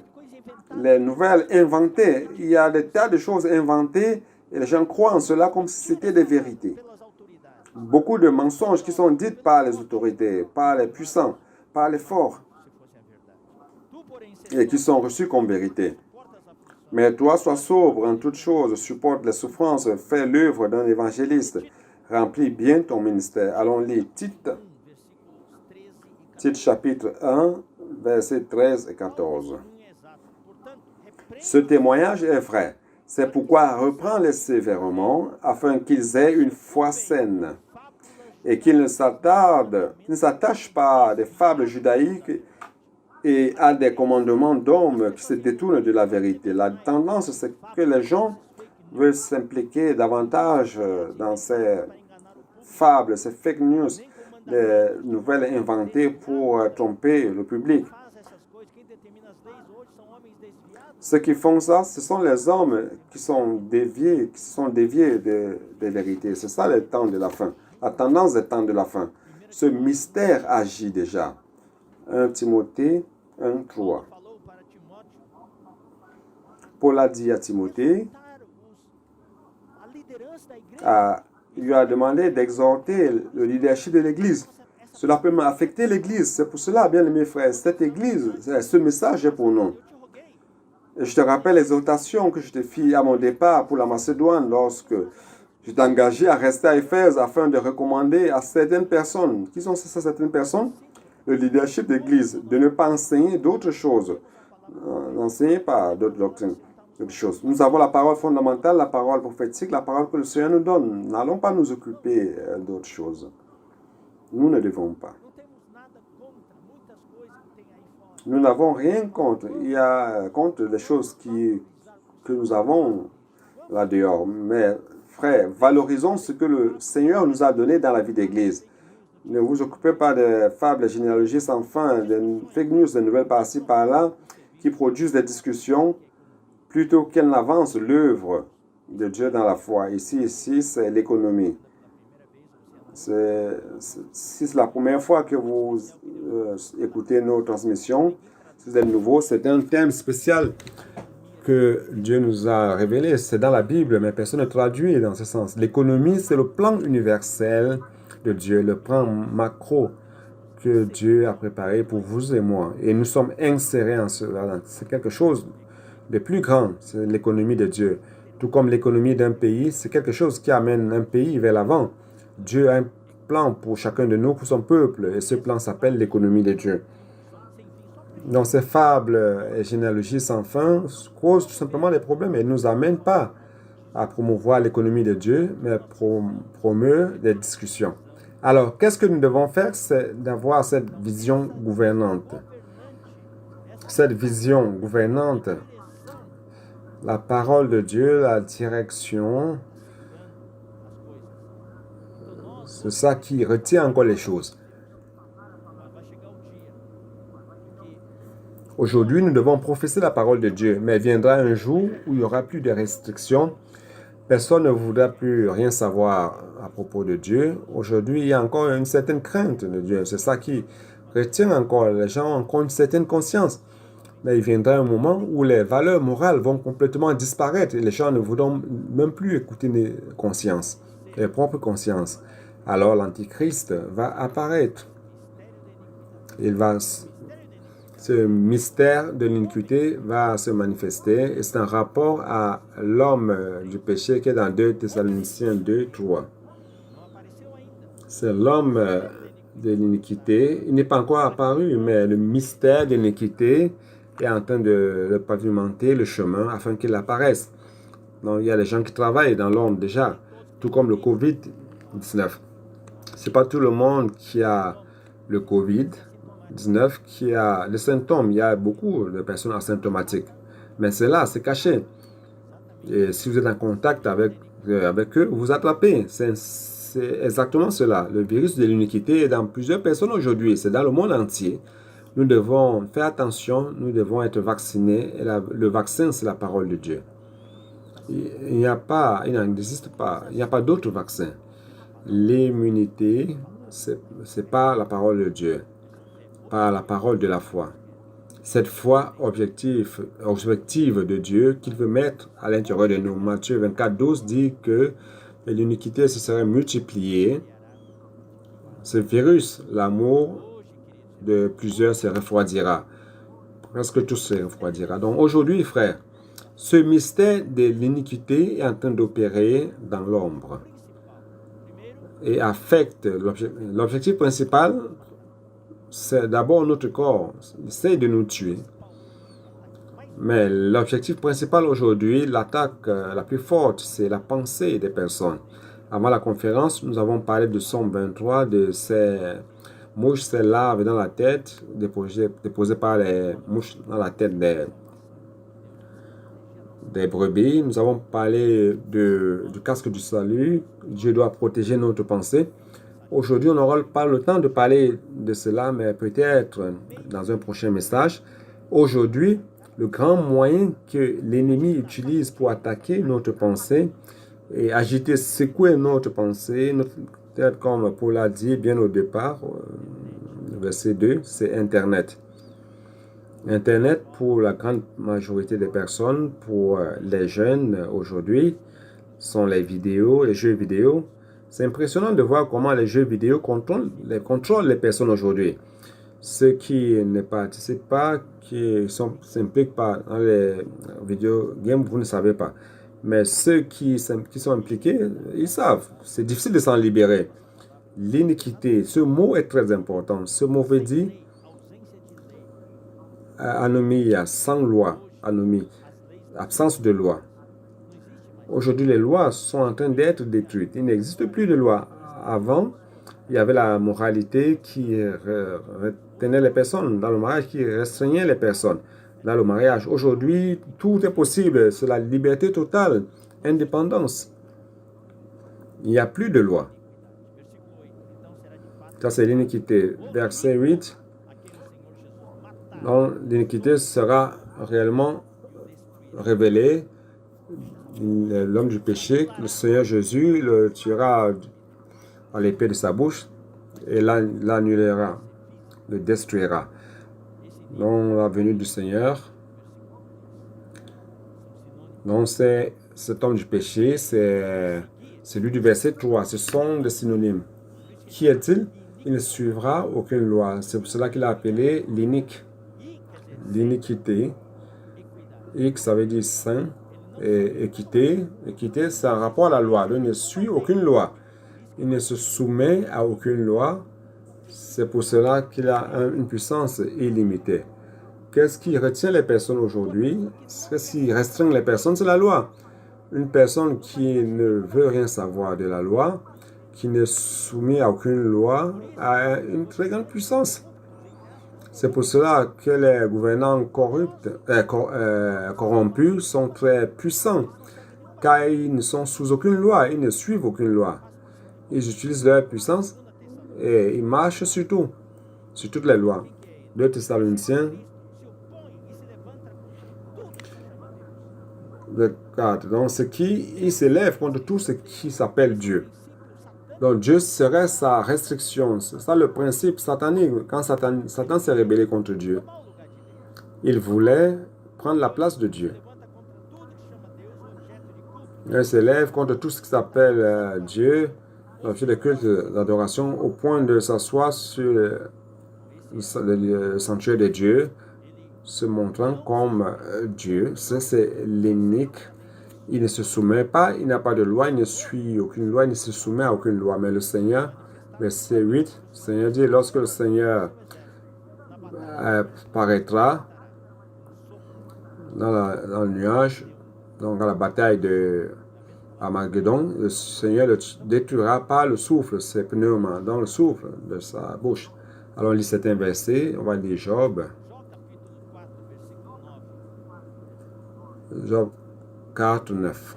Les nouvelles inventées. Il y a des tas de choses inventées et les gens croient en cela comme si c'était des vérités. Beaucoup de mensonges qui sont dites par les autorités, par les puissants, par les forts, et qui sont reçus comme vérité. Mais toi, sois sobre en toutes choses, supporte les souffrances, fais l'œuvre d'un évangéliste, remplis bien ton ministère. Allons lire Tite chapitre 1, versets 13 et 14. Ce témoignage est vrai. C'est pourquoi reprends-les sévèrement, afin qu'ils aient une foi saine, et qu'ils ne s'attachent pas à des fables judaïques et à des commandements d'hommes qui se détournent de la vérité. La tendance, c'est que les gens veulent s'impliquer davantage dans ces fables, ces fake news, des nouvelles inventées pour tromper le public. Ceux qui font ça, ce sont les hommes qui sont déviés des vérités. C'est ça le temps de la fin. La tendance des temps de la fin. Ce mystère agit déjà. 1 Timothée 1, 3. Paul a dit à Timothée, il lui a demandé d'exhorter le leadership de l'Église. Cela peut affecter l'Église. C'est pour cela, bien aimés frères, cette Église, ce message est pour nous. Et je te rappelle l'exhortation que je te fis à mon départ pour la Macédoine lorsque je t'ai engagé à rester à Éphèse afin de recommander à certaines personnes. Qui sont ces certaines personnes? Le leadership d'Église, de ne pas enseigner d'autres choses. N'enseignez pas d'autres doctrines, d'autres choses. Nous avons la parole fondamentale, la parole prophétique, la parole que le Seigneur nous donne. N'allons pas nous occuper d'autres choses. Nous ne devons pas. Nous n'avons rien contre. Il y a contre les choses que nous avons là-dehors. Mais, frères, valorisons ce que le Seigneur nous a donné dans la vie d'Église. Ne vous occupez pas de fables, généalogies sans fin, de fake news, de nouvelles par-ci, par-là, qui produisent des discussions, plutôt qu'elles n'avancent l'œuvre de Dieu dans la foi. Ici, c'est l'économie. Si c'est la première fois que vous écoutez nos transmissions, si vous êtes nouveau, c'est un thème spécial que Dieu nous a révélé. C'est dans la Bible, mais personne ne traduit dans ce sens. L'économie, c'est le plan universel de Dieu, le plan macro que Dieu a préparé pour vous et moi. Et nous sommes insérés en cela. C'est quelque chose de plus grand, c'est l'économie de Dieu. Tout comme l'économie d'un pays, c'est quelque chose qui amène un pays vers l'avant. Dieu a un plan pour chacun de nous, pour son peuple, et ce plan s'appelle l'économie de Dieu. Donc ces fables et généalogies sans fin causent tout simplement des problèmes et ne nous amènent pas à promouvoir l'économie de Dieu, mais promeuvent des discussions. Alors, qu'est-ce que nous devons faire? C'est d'avoir cette vision gouvernante. Cette vision gouvernante, la parole de Dieu, la direction, c'est ça qui retient encore les choses. Aujourd'hui, nous devons professer la parole de Dieu, mais viendra un jour où il n'y aura plus de restrictions. Personne ne voudra plus rien savoir à propos de Dieu. Aujourd'hui, il y a encore une certaine crainte de Dieu. C'est ça qui retient encore. Les gens ont encore une certaine conscience. Mais il viendra un moment où les valeurs morales vont complètement disparaître et les gens ne voudront même plus écouter les consciences. leur propre conscience. Alors l'Antichrist va apparaître. Ce mystère de l'iniquité va se manifester et c'est un rapport à l'homme du péché qui est dans 2 Thessaloniciens 2, 3. C'est l'homme de l'iniquité. Il n'est pas encore apparu, mais le mystère de l'iniquité est en train de le pavimenter le chemin afin qu'il apparaisse. Donc, il y a des gens qui travaillent dans l'ombre déjà, tout comme le COVID-19. Ce n'est pas tout le monde qui a le COVID-19 qui a les symptômes. Il y a beaucoup de personnes asymptomatiques. Mais c'est là, c'est caché. Et si vous êtes en contact avec eux, vous attrapez. C'est exactement cela. Le virus de l'iniquité est dans plusieurs personnes aujourd'hui. C'est dans le monde entier. Nous devons faire attention. Nous devons être vaccinés. Et le vaccin, c'est la parole de Dieu. Il n'existe pas. Il n'y a pas d'autre vaccin. L'immunité, c'est pas la parole de Dieu, pas la parole de la foi. Cette foi objective de Dieu qu'il veut mettre à l'intérieur de nous. Matthieu 24, 12 dit que l'iniquité se serait multipliée. Ce virus, l'amour de plusieurs se refroidira. Presque tout se refroidira. Donc aujourd'hui, frères, ce mystère de l'iniquité est en train d'opérer dans l'ombre et affecte l'objectif principal. C'est d'abord notre corps, essaie de nous tuer. Mais l'objectif principal aujourd'hui, l'attaque la plus forte, c'est la pensée des personnes. Avant la conférence, nous avons parlé de Somme 23, de ces mouches, ces larves dans la tête, déposées par les mouches dans la tête des brebis. Nous avons parlé du casque du salut. Dieu doit protéger notre pensée. Aujourd'hui, on n'aura pas le temps de parler de cela, mais peut-être dans un prochain message. Aujourd'hui, le grand moyen que l'ennemi utilise pour attaquer notre pensée et agiter, secouer notre pensée, peut-être comme Paul a dit bien au départ, verset 2, c'est Internet. Internet, pour la grande majorité des personnes, pour les jeunes aujourd'hui, sont les vidéos, les jeux vidéo. C'est impressionnant de voir comment les jeux vidéo contrôlent les personnes aujourd'hui. Ceux qui ne participent pas, qui ne s'impliquent pas dans les vidéo games, vous ne savez pas. Mais ceux qui sont impliqués, ils savent. C'est difficile de s'en libérer. L'iniquité, ce mot est très important. Ce mot veut dire anomie, sans loi, anomie, absence de loi. Aujourd'hui, les lois sont en train d'être détruites. Il n'existe plus de loi. Avant, il y avait la moralité qui retenait les personnes dans le mariage, qui restreignait les personnes dans le mariage. Aujourd'hui, tout est possible. C'est la liberté totale, indépendance. Il n'y a plus de loi. Ça, c'est l'iniquité. Verset 8. Donc, l'iniquité sera réellement révélée. L'homme du péché, le Seigneur Jésus le tuera à l'épée de sa bouche et l'annulera, le détruira. Donc, la venue du Seigneur. Donc, c'est cet homme du péché, c'est celui du verset 3. Ce sont des synonymes. Qui est-il? Il ne suivra aucune loi. C'est pour cela qu'il a appelé l'iniquité. X, ça veut dire saint. Et équité, c'est un rapport à la loi. Il ne suit aucune loi. Il ne se soumet à aucune loi. C'est pour cela qu'il a une puissance illimitée. Qu'est-ce qui retient les personnes aujourd'hui? Qu'est-ce qui restreint les personnes? C'est la loi. Une personne qui ne veut rien savoir de la loi, qui ne soumet à aucune loi, a une très grande puissance. C'est pour cela que les gouvernants corrompus sont très puissants, car ils ne sont sous aucune loi, ils ne suivent aucune loi. Ils utilisent leur puissance et ils marchent sur tout, sur toutes les lois. 2 Thessaloniciens 4. Donc, ils s'élèvent contre tout ce qui s'appelle Dieu. Donc, Dieu serait sa restriction. C'est ça le principe satanique. Quand Satan s'est rébellé contre Dieu, il voulait prendre la place de Dieu. Elle s'élève contre tout ce qui s'appelle Dieu, l'objet de culte, d'adoration, au point de s'asseoir sur le sanctuaire de Dieu, se montrant comme Dieu. Ça, c'est l'unique. Il ne se soumet pas, il n'a pas de loi, il ne suit aucune loi, il ne se soumet à aucune loi. Mais le Seigneur, verset 8, le Seigneur dit, lorsque le Seigneur paraîtra dans le nuage, donc à la bataille de Armageddon, le Seigneur ne détruira pas le souffle, ses pneumons, dans le souffle de sa bouche. Alors on lit certains versets, on va lire Job 4, 9.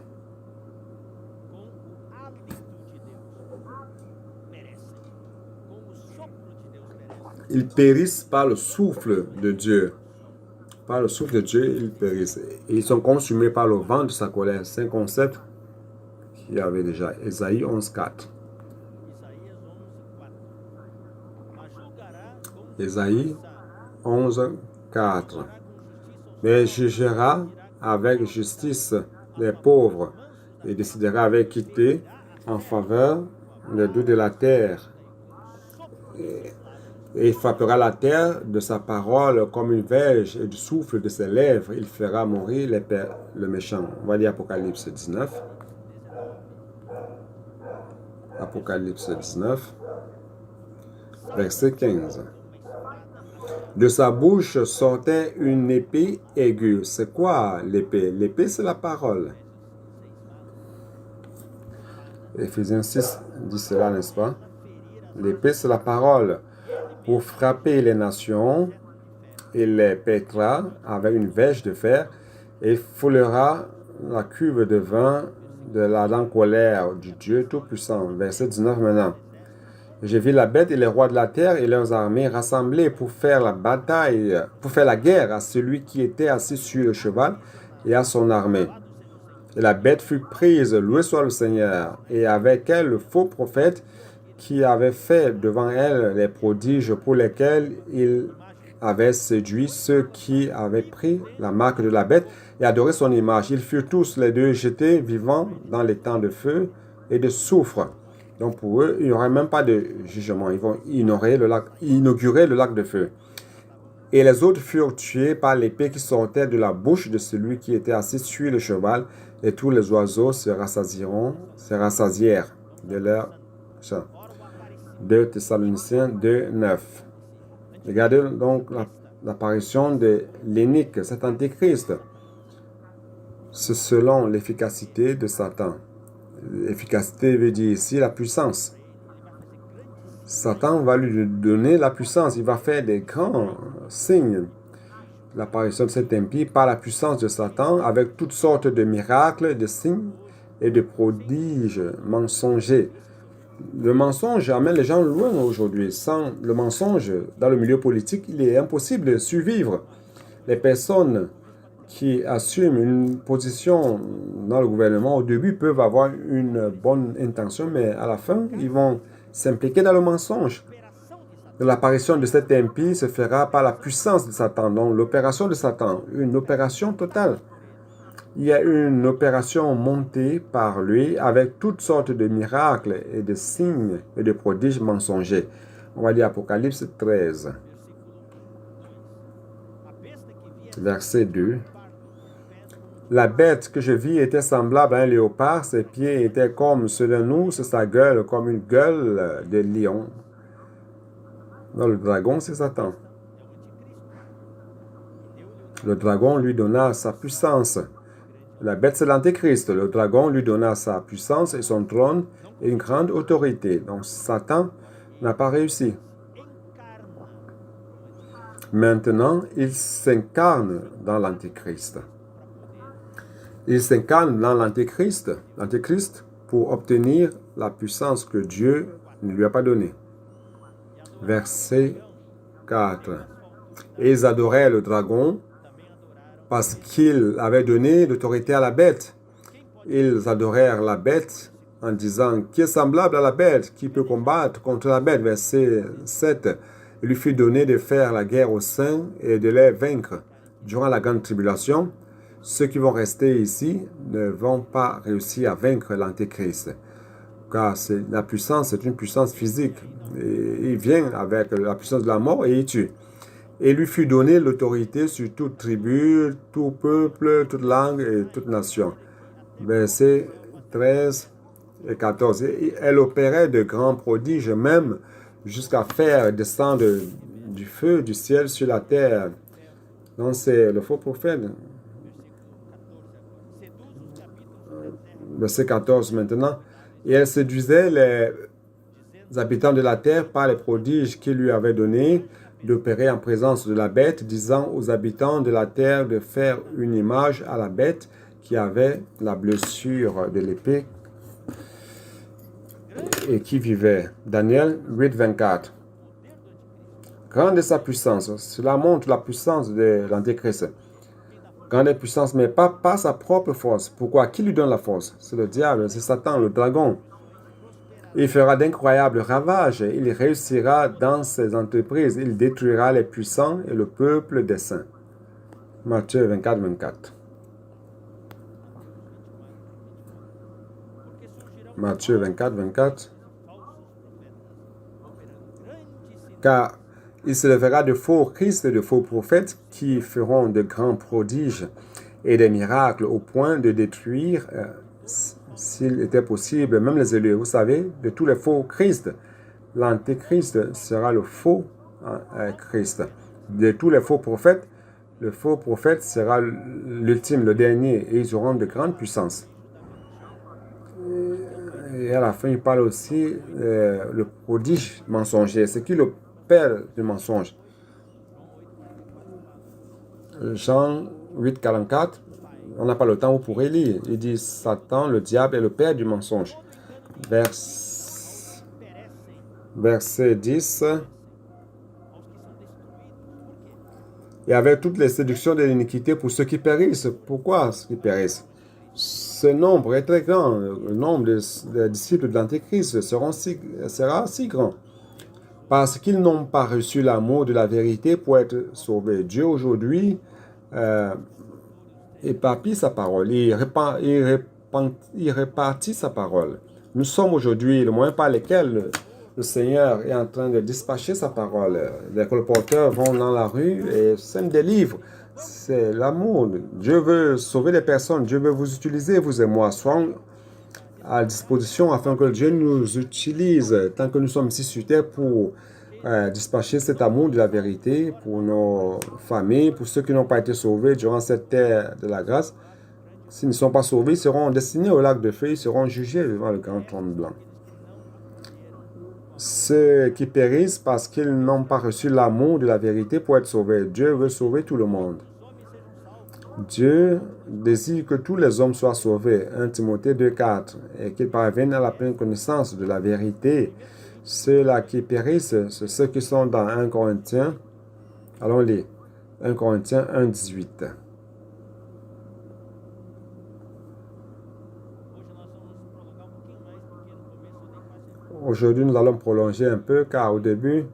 Ils périssent par le souffle de Dieu. Par le souffle de Dieu, ils périssent. Et ils sont consumés par le vent de sa colère. C'est un concept qu'il y avait déjà. Ésaïe 11, 4. Ésaïe 11, 4. Mais jugera avec justice les pauvres et décidera avec équité en faveur des doux de la terre. Et il frappera la terre de sa parole comme une verge et du souffle de ses lèvres. Il fera mourir le méchant. On va lire Apocalypse 19. Apocalypse 19, verset 15. De sa bouche sortait une épée aiguë. C'est quoi l'épée? L'épée, c'est la parole. Éphésiens 6 dit cela, n'est-ce pas? L'épée, c'est la parole. Pour frapper les nations, il les pètera avec une verge de fer et foulera la cuve de vin de la grande colère du Dieu Tout-Puissant. Verset 19 maintenant. J'ai vu la bête et les rois de la terre et leurs armées rassemblés pour faire la bataille, pour faire la guerre à celui qui était assis sur le cheval et à son armée. Et la bête fut prise, loué soit le Seigneur, et avec elle le faux prophète qui avait fait devant elle les prodiges pour lesquels il avait séduit ceux qui avaient pris la marque de la bête et adoré son image. Ils furent tous les deux jetés vivants dans les temps de feu et de soufre. Donc pour eux, il n'y aurait même pas de jugement. Ils vont inaugurer le lac de feu. Et les autres furent tués par l'épée qui sortait de la bouche de celui qui était assis sur le cheval, et tous les oiseaux se rassasièrent de leur sang. 2 Thessaloniciens 2, 9. Regardez donc l'apparition de l'énigme, cet antéchrist. C'est selon l'efficacité de Satan. L'efficacité veut dire ici la puissance. Satan va lui donner la puissance. Il va faire des grands signes. L'apparition de cet impie par la puissance de Satan avec toutes sortes de miracles, de signes et de prodiges mensongers. Le mensonge amène les gens loin aujourd'hui. Sans le mensonge, dans le milieu politique, il est impossible de survivre. Les personnes qui assument une position dans le gouvernement, au début, peuvent avoir une bonne intention, mais à la fin, ils vont s'impliquer dans le mensonge. L'apparition de cet impie se fera par la puissance de Satan, donc l'opération de Satan, une opération totale. Il y a une opération montée par lui avec toutes sortes de miracles et de signes et de prodiges mensongers. On va lire Apocalypse 13, verset 2. La bête que je vis était semblable à un léopard, ses pieds étaient comme ceux d'un ours, sa gueule comme une gueule de lion. Non, le dragon, c'est Satan. Le dragon lui donna sa puissance. La bête, c'est l'antéchrist. Le dragon lui donna sa puissance et son trône et une grande autorité. Donc, Satan n'a pas réussi. Maintenant, il s'incarne dans l'antéchrist. Il s'incarne dans l'antéchrist, pour obtenir la puissance que Dieu ne lui a pas donnée. Verset 4. Et ils adoraient le dragon parce qu'il avait donné l'autorité à la bête. Ils adorèrent la bête en disant, qui est semblable à la bête, qui peut combattre contre la bête. Verset 7. Il lui fut donné de faire la guerre aux saints et de les vaincre. Durant la grande tribulation, ceux qui vont rester ici ne vont pas réussir à vaincre l'Antéchrist. Car la puissance, c'est une puissance physique. Et il vient avec la puissance de la mort et il tue. Et lui fut donné l'autorité sur toute tribu, tout peuple, toute langue et toute nation. Versets 13 et 14. Et elle opérait de grands prodiges, même jusqu'à faire descendre du feu du ciel sur la terre. Donc c'est le faux prophète. Verset 14 maintenant. Et elle séduisait les habitants de la terre par les prodiges qu'il lui avait donnés d'opérer en présence de la bête, disant aux habitants de la terre de faire une image à la bête qui avait la blessure de l'épée et qui vivait. Daniel 8, 24. Grande est sa puissance. Cela montre la puissance de l'Antéchrist. Grande puissance, mais pas par sa propre force. Pourquoi? Qui lui donne la force? C'est le diable, c'est Satan, le dragon. Il fera d'incroyables ravages. Il réussira dans ses entreprises. Il détruira les puissants et le peuple des saints. Matthieu 24, 24. Matthieu 24, 24. Car il se lèvera de faux Christ et de faux prophètes qui feront de grands prodiges et des miracles au point de détruire, s'il était possible, même les élus. Vous savez, de tous les faux Christ, l'Antéchrist sera le faux Christ. De tous les faux prophètes, le faux prophète sera l'ultime, le dernier, et ils auront de grandes puissances. Et à la fin, il parle aussi le prodige mensonger. C'est qui le père du mensonge? Jean 8, 44. On n'a pas le temps, vous pourrez lire. Il dit Satan, le diable, est le père du mensonge. Verset 10. Et avec toutes les séductions de l'iniquité pour ceux qui périssent. Pourquoi ceux qui périssent? Ce nombre est très grand. Le nombre des disciples de l'Antéchrist sera si grand. Parce qu'ils n'ont pas reçu l'amour de la vérité pour être sauvés. Dieu aujourd'hui éparpille sa parole. Il répartit sa parole. Nous sommes aujourd'hui le moyen par lequel le Seigneur est en train de dispatcher sa parole. Les colporteurs vont dans la rue et sèment des livres. C'est l'amour. Dieu veut sauver les personnes. Dieu veut vous utiliser, vous et moi. Soyons à disposition afin que Dieu nous utilise tant que nous sommes ici sur terre pour dispatcher cet amour de la vérité pour nos familles, pour ceux qui n'ont pas été sauvés durant cette terre de la grâce. S'ils ne sont pas sauvés, ils seront destinés au lac de feu, ils seront jugés devant le grand trône blanc. Ceux qui périssent parce qu'ils n'ont pas reçu l'amour de la vérité pour être sauvés. Dieu veut sauver tout le monde. Dieu désire que tous les hommes soient sauvés. 1 Timothée 2, 4. Et qu'ils parviennent à la pleine connaissance de la vérité. Ceux-là qui périssent, c'est ceux qui sont dans 1 Corinthiens. Allons lire. 1 Corinthiens 1, 18. Aujourd'hui, nous allons prolonger un peu car au début,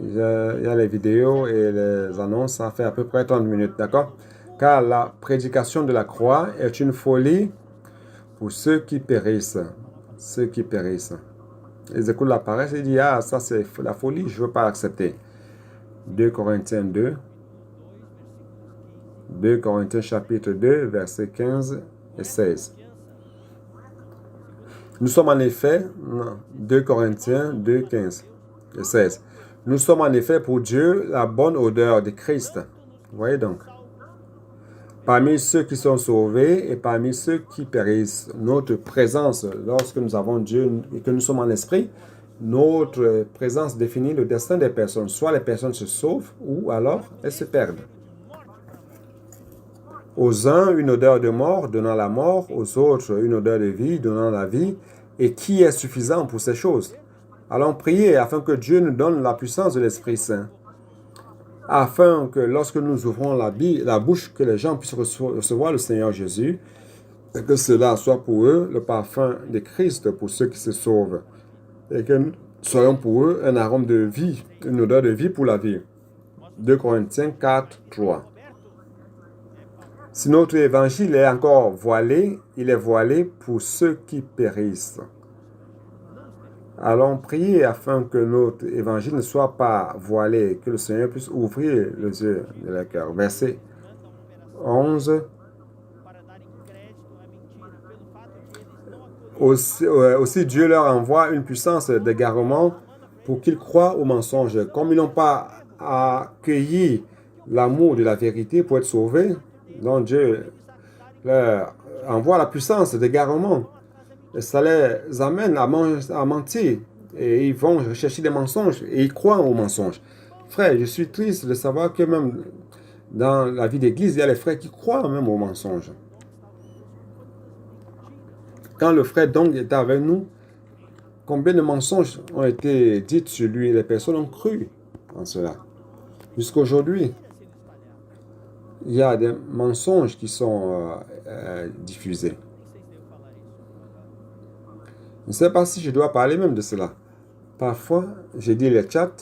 il y a les vidéos et les annonces, ça fait à peu près 30 minutes, d'accord? Car la prédication de la croix est une folie pour ceux qui périssent. Ceux qui périssent. Ils écoutent la paresse et disent, ah, ça c'est la folie, je ne veux pas l'accepter. 2 Corinthiens 2. 2 Corinthiens chapitre 2, versets 15 et 16. Nous sommes en effet, 2 Corinthiens 2, 15 et 16. Nous sommes en effet pour Dieu la bonne odeur de Christ. Vous voyez donc. Parmi ceux qui sont sauvés et parmi ceux qui périssent, notre présence, lorsque nous avons Dieu et que nous sommes en esprit, notre présence définit le destin des personnes. Soit les personnes se sauvent ou alors elles se perdent. Aux uns, une odeur de mort donnant la mort, aux autres, une odeur de vie donnant la vie. Et qui est suffisant pour ces choses? Allons prier afin que Dieu nous donne la puissance de l'Esprit Saint. Afin que lorsque nous ouvrons la bouche, que les gens puissent recevoir le Seigneur Jésus, et que cela soit pour eux le parfum de Christ pour ceux qui se sauvent. Et que nous soyons pour eux un arôme de vie, une odeur de vie pour la vie. 2 Corinthiens 4, 3. Si notre évangile est encore voilé, il est voilé pour ceux qui périssent. Allons prier afin que notre évangile ne soit pas voilé, que le Seigneur puisse ouvrir les yeux de leur cœur. Verset 11. Aussi Dieu leur envoie une puissance d'égarement pour qu'ils croient au mensonge. Comme ils n'ont pas accueilli l'amour de la vérité pour être sauvés, donc Dieu leur envoie la puissance d'égarement. Et ça les amène à mentir. Et ils vont chercher des mensonges et ils croient aux mensonges. Frère, je suis triste de savoir que même dans la vie d'église, il y a les frères qui croient même aux mensonges. Quand le frère Dong était avec nous, combien de mensonges ont été dits sur lui et les personnes ont cru en cela. Jusqu'à aujourd'hui, il y a des mensonges qui sont diffusés. Je ne sais pas si je dois parler même de cela. Parfois, je dis les chats,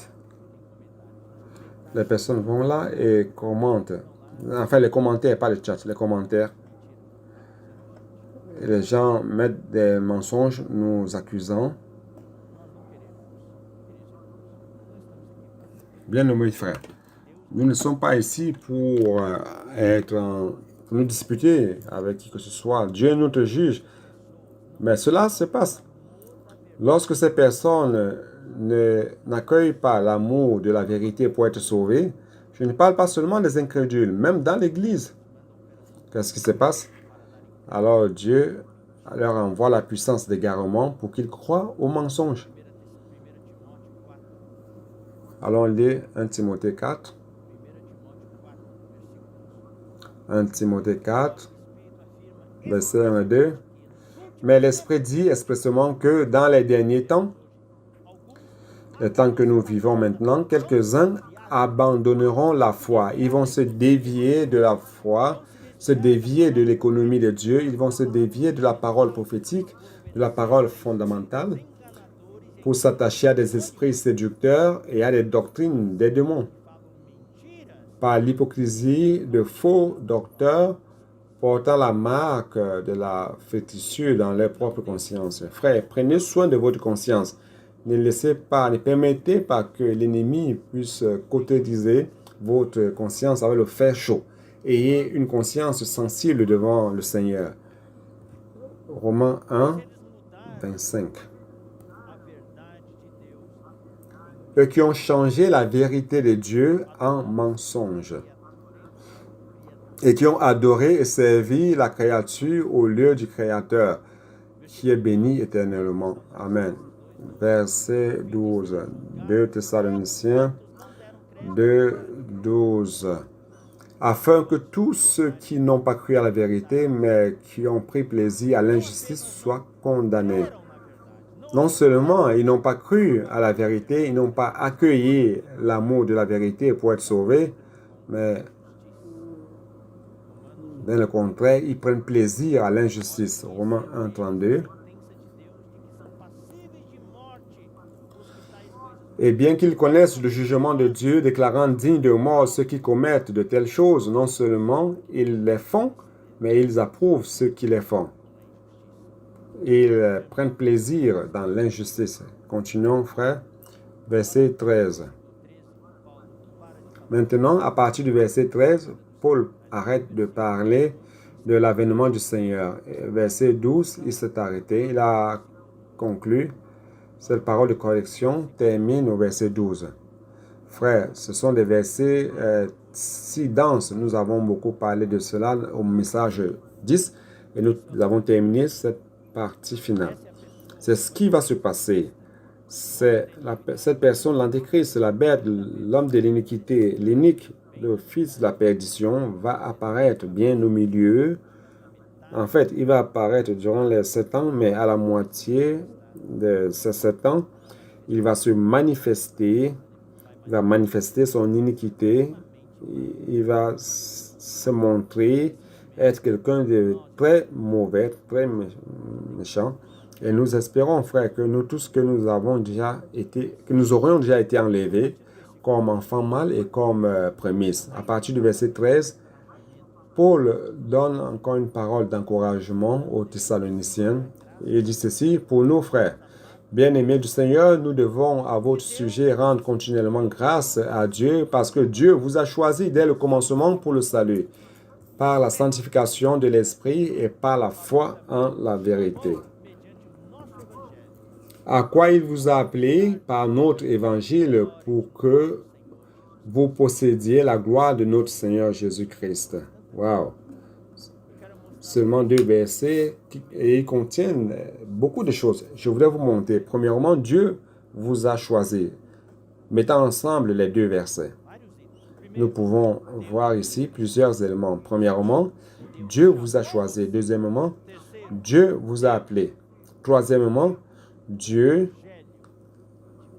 les personnes vont là et commentent. Enfin, les commentaires, pas les chats, les commentaires. Et les gens mettent des mensonges nous accusant. Bien-aimés frères, nous ne sommes pas ici pour pour nous disputer avec qui que ce soit. Dieu est notre juge. Mais cela se passe. Lorsque ces personnes n'accueillent pas l'amour de la vérité pour être sauvées, je ne parle pas seulement des incrédules, même dans l'Église. Qu'est-ce qui se passe? Alors Dieu leur envoie la puissance d'égarement pour qu'ils croient aux mensonges. Allons lire 1 Timothée 4. 1 Timothée 4, verset 1 et 2. Mais l'Esprit dit expressément que dans les derniers temps, les temps que nous vivons maintenant, quelques-uns abandonneront la foi. Ils vont se dévier de la foi, se dévier de l'économie de Dieu. Ils vont se dévier de la parole prophétique, de la parole fondamentale, pour s'attacher à des esprits séducteurs et à des doctrines des démons. Par l'hypocrisie de faux docteurs portant la marque de la fétissure dans leur propre conscience. Frères, prenez soin de votre conscience. Ne permettez pas que l'ennemi puisse courtiser votre conscience avec le fer chaud. Ayez une conscience sensible devant le Seigneur. Romains 1, 25. Eux qui ont changé la vérité de Dieu en mensonge et qui ont adoré et servi la créature au lieu du Créateur, qui est béni éternellement. Amen. Verset 12. 2 Thessaloniciens 2, 12. Afin que tous ceux qui n'ont pas cru à la vérité, mais qui ont pris plaisir à l'injustice, soient condamnés. Non seulement ils n'ont pas cru à la vérité, ils n'ont pas accueilli l'amour de la vérité pour être sauvés, mais dans le contraire, ils prennent plaisir à l'injustice. Romains 1, 32. Et bien qu'ils connaissent le jugement de Dieu, déclarant dignes de mort ceux qui commettent de telles choses, non seulement ils les font, mais ils approuvent ceux qui les font. Ils prennent plaisir dans l'injustice. Continuons, frère. Verset 13. Maintenant, à partir du verset 13, Paul arrête de parler de l'avènement du Seigneur. Verset 12, il s'est arrêté. Il a conclu. Cette parole de correction termine au verset 12. Frères, ce sont des versets si denses. Nous avons beaucoup parlé de cela au message 10 et nous avons terminé cette partie finale. C'est ce qui va se passer. Cette personne, l'antéchrist, la bête, l'homme de l'iniquité, l'inique, le fils de la perdition, va apparaître bien au milieu. En fait, il va apparaître durant les 7 ans, mais à la moitié de ces 7 ans, il va se manifester, il va manifester son iniquité, il va se montrer être quelqu'un de très mauvais, très méchant. Et nous espérons, frères, que nous tous que nous aurions déjà été enlevés comme enfants mâles et comme prémices. À partir du verset 13, Paul donne encore une parole d'encouragement aux Thessaloniciens. Il dit ceci: pour nos frères, bien-aimés du Seigneur, nous devons à votre sujet rendre continuellement grâce à Dieu parce que Dieu vous a choisi dès le commencement pour le salut, par la sanctification de l'Esprit et par la foi en la vérité. À quoi il vous a appelé par notre évangile pour que vous possédiez la gloire de notre Seigneur Jésus-Christ. Wow! Seulement 2 versets et ils contiennent beaucoup de choses. Je voudrais vous montrer. Premièrement, Dieu vous a choisi. Mettant ensemble les 2 versets, nous pouvons voir ici plusieurs éléments. Premièrement, Dieu vous a choisi. Deuxièmement, Dieu vous a appelé. Troisièmement, Dieu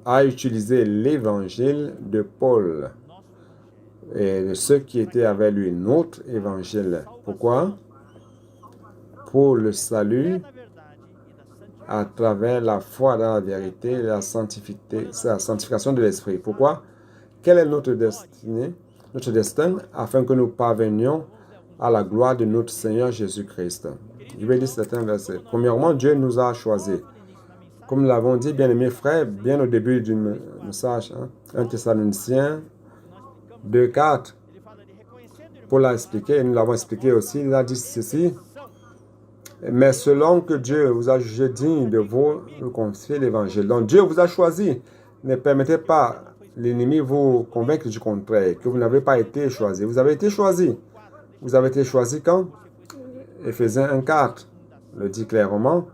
a utilisé l'évangile de Paul et de ceux qui étaient avec lui, notre évangile. Pourquoi? Pour le salut à travers la foi dans la vérité et la sanctification de l'esprit. Pourquoi? Quelle est notre destinée? Notre destin, afin que nous parvenions à la gloire de notre Seigneur Jésus-Christ. Je vais lire certains versets. Premièrement, Dieu nous a choisis. Comme nous l'avons dit, bien-aimés frères, bien au début du message, 1 Thessaloniciens 2:4, Paul l'a expliqué, et nous l'avons expliqué aussi, il a dit ceci: mais selon que Dieu vous a jugé digne de vous confier l'évangile. Donc Dieu vous a choisi. Ne permettez pas l'ennemi vous convaincre du contraire, que vous n'avez pas été choisi. Vous avez été choisi. Vous avez été choisi quand? Éphésiens 1:4 le dit clairement: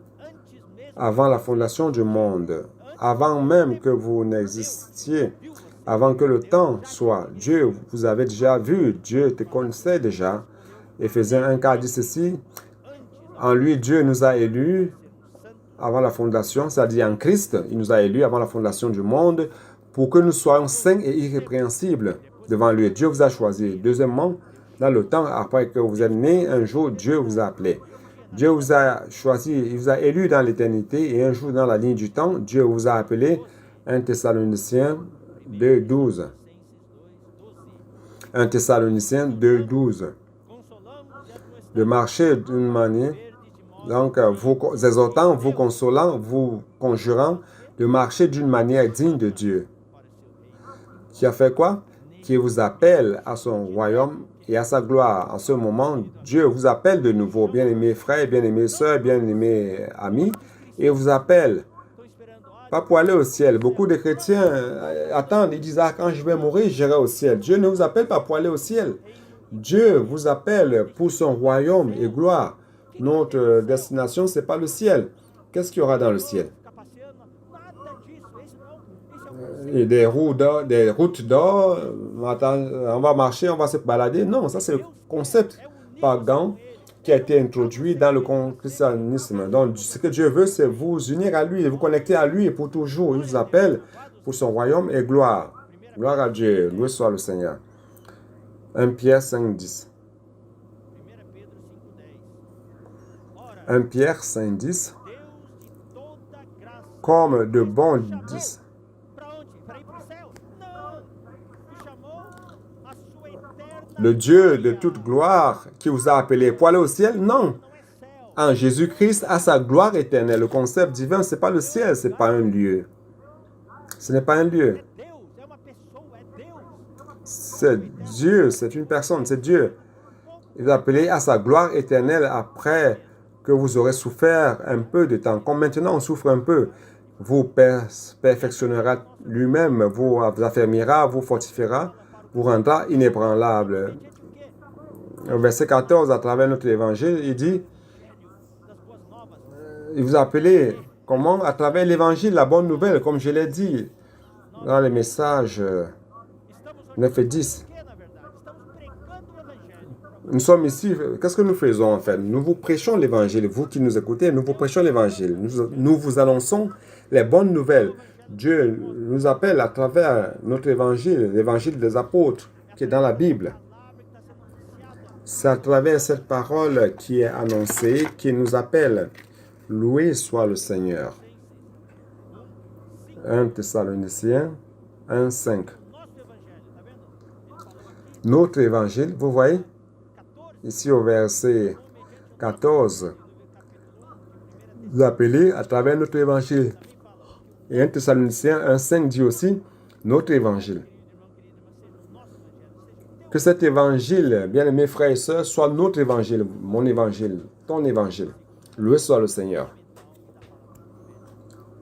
avant la fondation du monde, avant même que vous n'existiez, avant que le temps soit, Dieu vous avait déjà vu, Dieu te connaissait déjà. Éphésiens 1:4 dit ceci: en lui, Dieu nous a élus avant la fondation, c'est-à-dire en Christ, il nous a élus avant la fondation du monde pour que nous soyons saints et irrépréhensibles devant lui. Dieu vous a choisi. Deuxièmement, dans le temps, après que vous êtes né, un jour, Dieu vous a appelé. Dieu vous a choisi, il vous a élu dans l'éternité et un jour dans la ligne du temps, Dieu vous a appelé. 1 Thessaloniciens 2:12. 1 Thessaloniciens 2:12. De marcher d'une manière, donc vous exhortant, vous consolant, vous conjurant de marcher d'une manière digne de Dieu. Qui a fait quoi? Qui vous appelle à son royaume et à sa gloire. En ce moment, Dieu vous appelle de nouveau, bien-aimés frères, bien-aimés sœurs, bien-aimés amis, et vous appelle, pas pour aller au ciel. Beaucoup de chrétiens attendent, ils disent: ah, quand je vais mourir, j'irai au ciel. Dieu ne vous appelle pas pour aller au ciel. Dieu vous appelle pour son royaume et gloire. Notre destination, ce n'est pas le ciel. Qu'est-ce qu'il y aura dans le ciel? Et des routes d'or, on va marcher, on va se balader. Non, ça c'est le concept pagan qui a été introduit dans le christianisme. Donc, ce que Dieu veut, c'est vous unir à lui, vous connecter à lui pour toujours. Il vous appelle pour son royaume et gloire. Gloire à Dieu, loué soit le Seigneur. 1 Pierre 5:10. 1 Pierre 5:10. Comme de bons 10. Le Dieu de toute gloire qui vous a appelé pour aller au ciel? Non. En Jésus-Christ, à sa gloire éternelle. Le concept divin, ce n'est pas le ciel, ce n'est pas un lieu. Ce n'est pas un lieu. C'est Dieu, c'est une personne, c'est Dieu. Il vous a appelé à sa gloire éternelle après que vous aurez souffert un peu de temps. Comme maintenant on souffre un peu, vous perfectionnera lui-même, vous affermira, vous fortifiera, vous rendra inébranlable. Au verset 14, à travers notre évangile, il dit, il vous a appelé, comment? À travers l'évangile, la bonne nouvelle, comme je l'ai dit dans les messages 9 et 10. Nous sommes ici, qu'est-ce que nous faisons en fait? Nous vous prêchons l'évangile, vous qui nous écoutez, nous vous prêchons l'évangile. Nous vous annonçons les bonnes nouvelles. Dieu nous appelle à travers notre évangile, l'évangile des apôtres qui est dans la Bible. C'est à travers cette parole qui est annoncée qui nous appelle. Loué soit le Seigneur. 1 Thessaloniciens 1:5. Notre évangile, vous voyez? ici au verset 14, vous appelez à travers notre évangile. Et 1 Thessaloniciens 1,5 dit aussi notre évangile. Que cet évangile, bien-aimés frères et sœurs, soit notre évangile, mon évangile, ton évangile. Loué soit le Seigneur.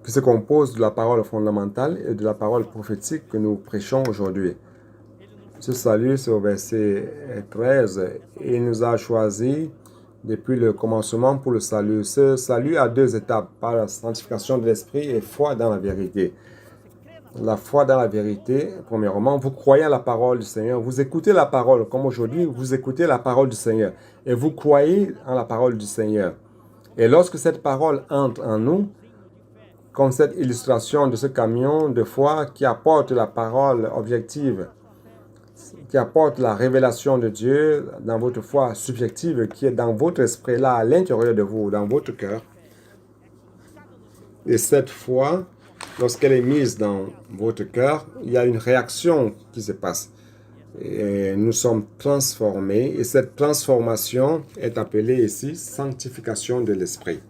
Qui se compose de la parole fondamentale et de la parole prophétique que nous prêchons aujourd'hui. Ce salut, c'est au verset 13. Il nous a choisis depuis le commencement pour le salut. Ce salut a deux étapes, par la sanctification de l'esprit et foi dans la vérité. La foi dans la vérité, premièrement, vous croyez à la parole du Seigneur, vous écoutez la parole, comme aujourd'hui, vous écoutez la parole du Seigneur, et vous croyez en la parole du Seigneur. Et lorsque cette parole entre en nous, comme cette illustration de ce camion de foi qui apporte la parole objective, qui apporte la révélation de Dieu dans votre foi subjective, qui est dans votre esprit, là, à l'intérieur de vous, dans votre cœur. Et cette foi, lorsqu'elle est mise dans votre cœur, il y a une réaction qui se passe. Et nous sommes transformés, et cette transformation est appelée ici sanctification de l'esprit.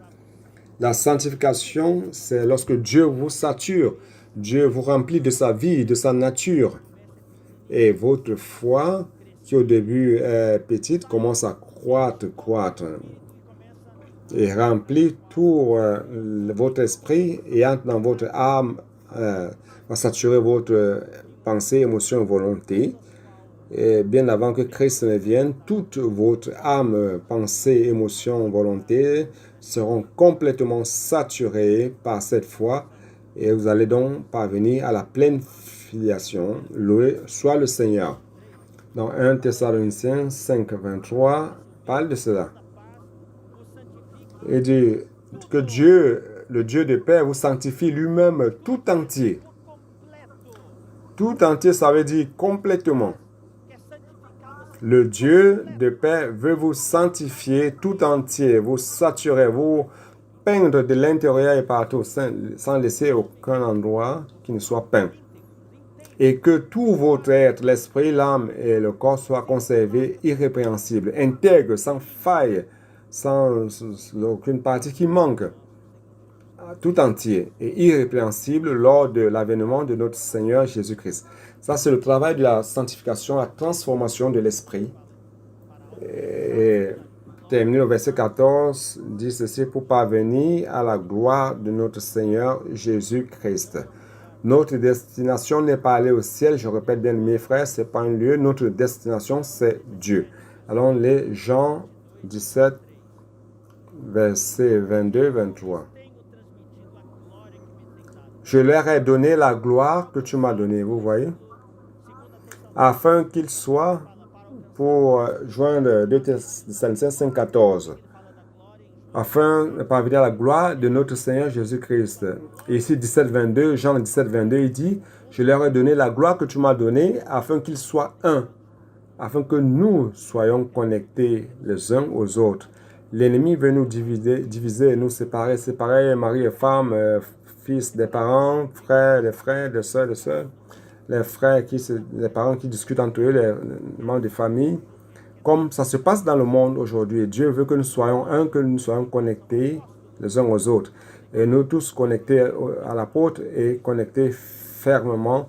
La sanctification, c'est lorsque Dieu vous sature, Dieu vous remplit de sa vie, de sa nature. Et votre foi, qui au début est petite, commence à croître. Et remplit tout votre esprit et entre dans votre âme, va saturer votre pensée, émotion et volonté. Et bien avant que Christ ne vienne, toute votre âme, pensée, émotion, volonté seront complètement saturées par cette foi et vous allez donc parvenir à la pleine filiation. Loué soit le Seigneur. Dans 1 Thessaloniciens 5, 23, parle de cela. Et dit que Dieu, le Dieu de paix, vous sanctifie lui-même tout entier. Tout entier, ça veut dire complètement. Le Dieu de paix veut vous sanctifier tout entier, vous saturer, vous peindre de l'intérieur et partout, sans laisser aucun endroit qui ne soit peint. Et que tout votre être, l'esprit, l'âme et le corps soient conservés irrépréhensibles, intègres, sans faille, sans aucune partie qui manque, tout entier et irrépréhensible lors de l'avènement de notre Seigneur Jésus-Christ. Ça, c'est le travail de la sanctification, la transformation de l'esprit. Et terminé au verset 14, dit ceci: pour parvenir à la gloire de notre Seigneur Jésus-Christ. Notre destination n'est pas aller au ciel, je répète bien mes frères, ce n'est pas un lieu, notre destination c'est Dieu. Allons les Jean 17, verset 22-23. Je leur ai donné la gloire que tu m'as donnée, vous voyez, afin qu'ils soient, pour joindre 2 Thessaloniciens 5,14, afin de parvenir à la gloire de notre Seigneur Jésus-Christ. Et ici, 17-22, Jean 17-22, il dit, je leur ai donné la gloire que tu m'as donnée, afin qu'ils soient un, afin que nous soyons connectés les uns aux autres. L'ennemi veut nous diviser, nous séparer, mari et femme, fils des parents, frères, des sœurs, les frères, les parents qui discutent entre eux, les membres de famille. Comme ça se passe dans le monde aujourd'hui, Dieu veut que nous soyons un, que nous soyons connectés les uns aux autres. Et nous tous connectés à l'apôtre et connectés fermement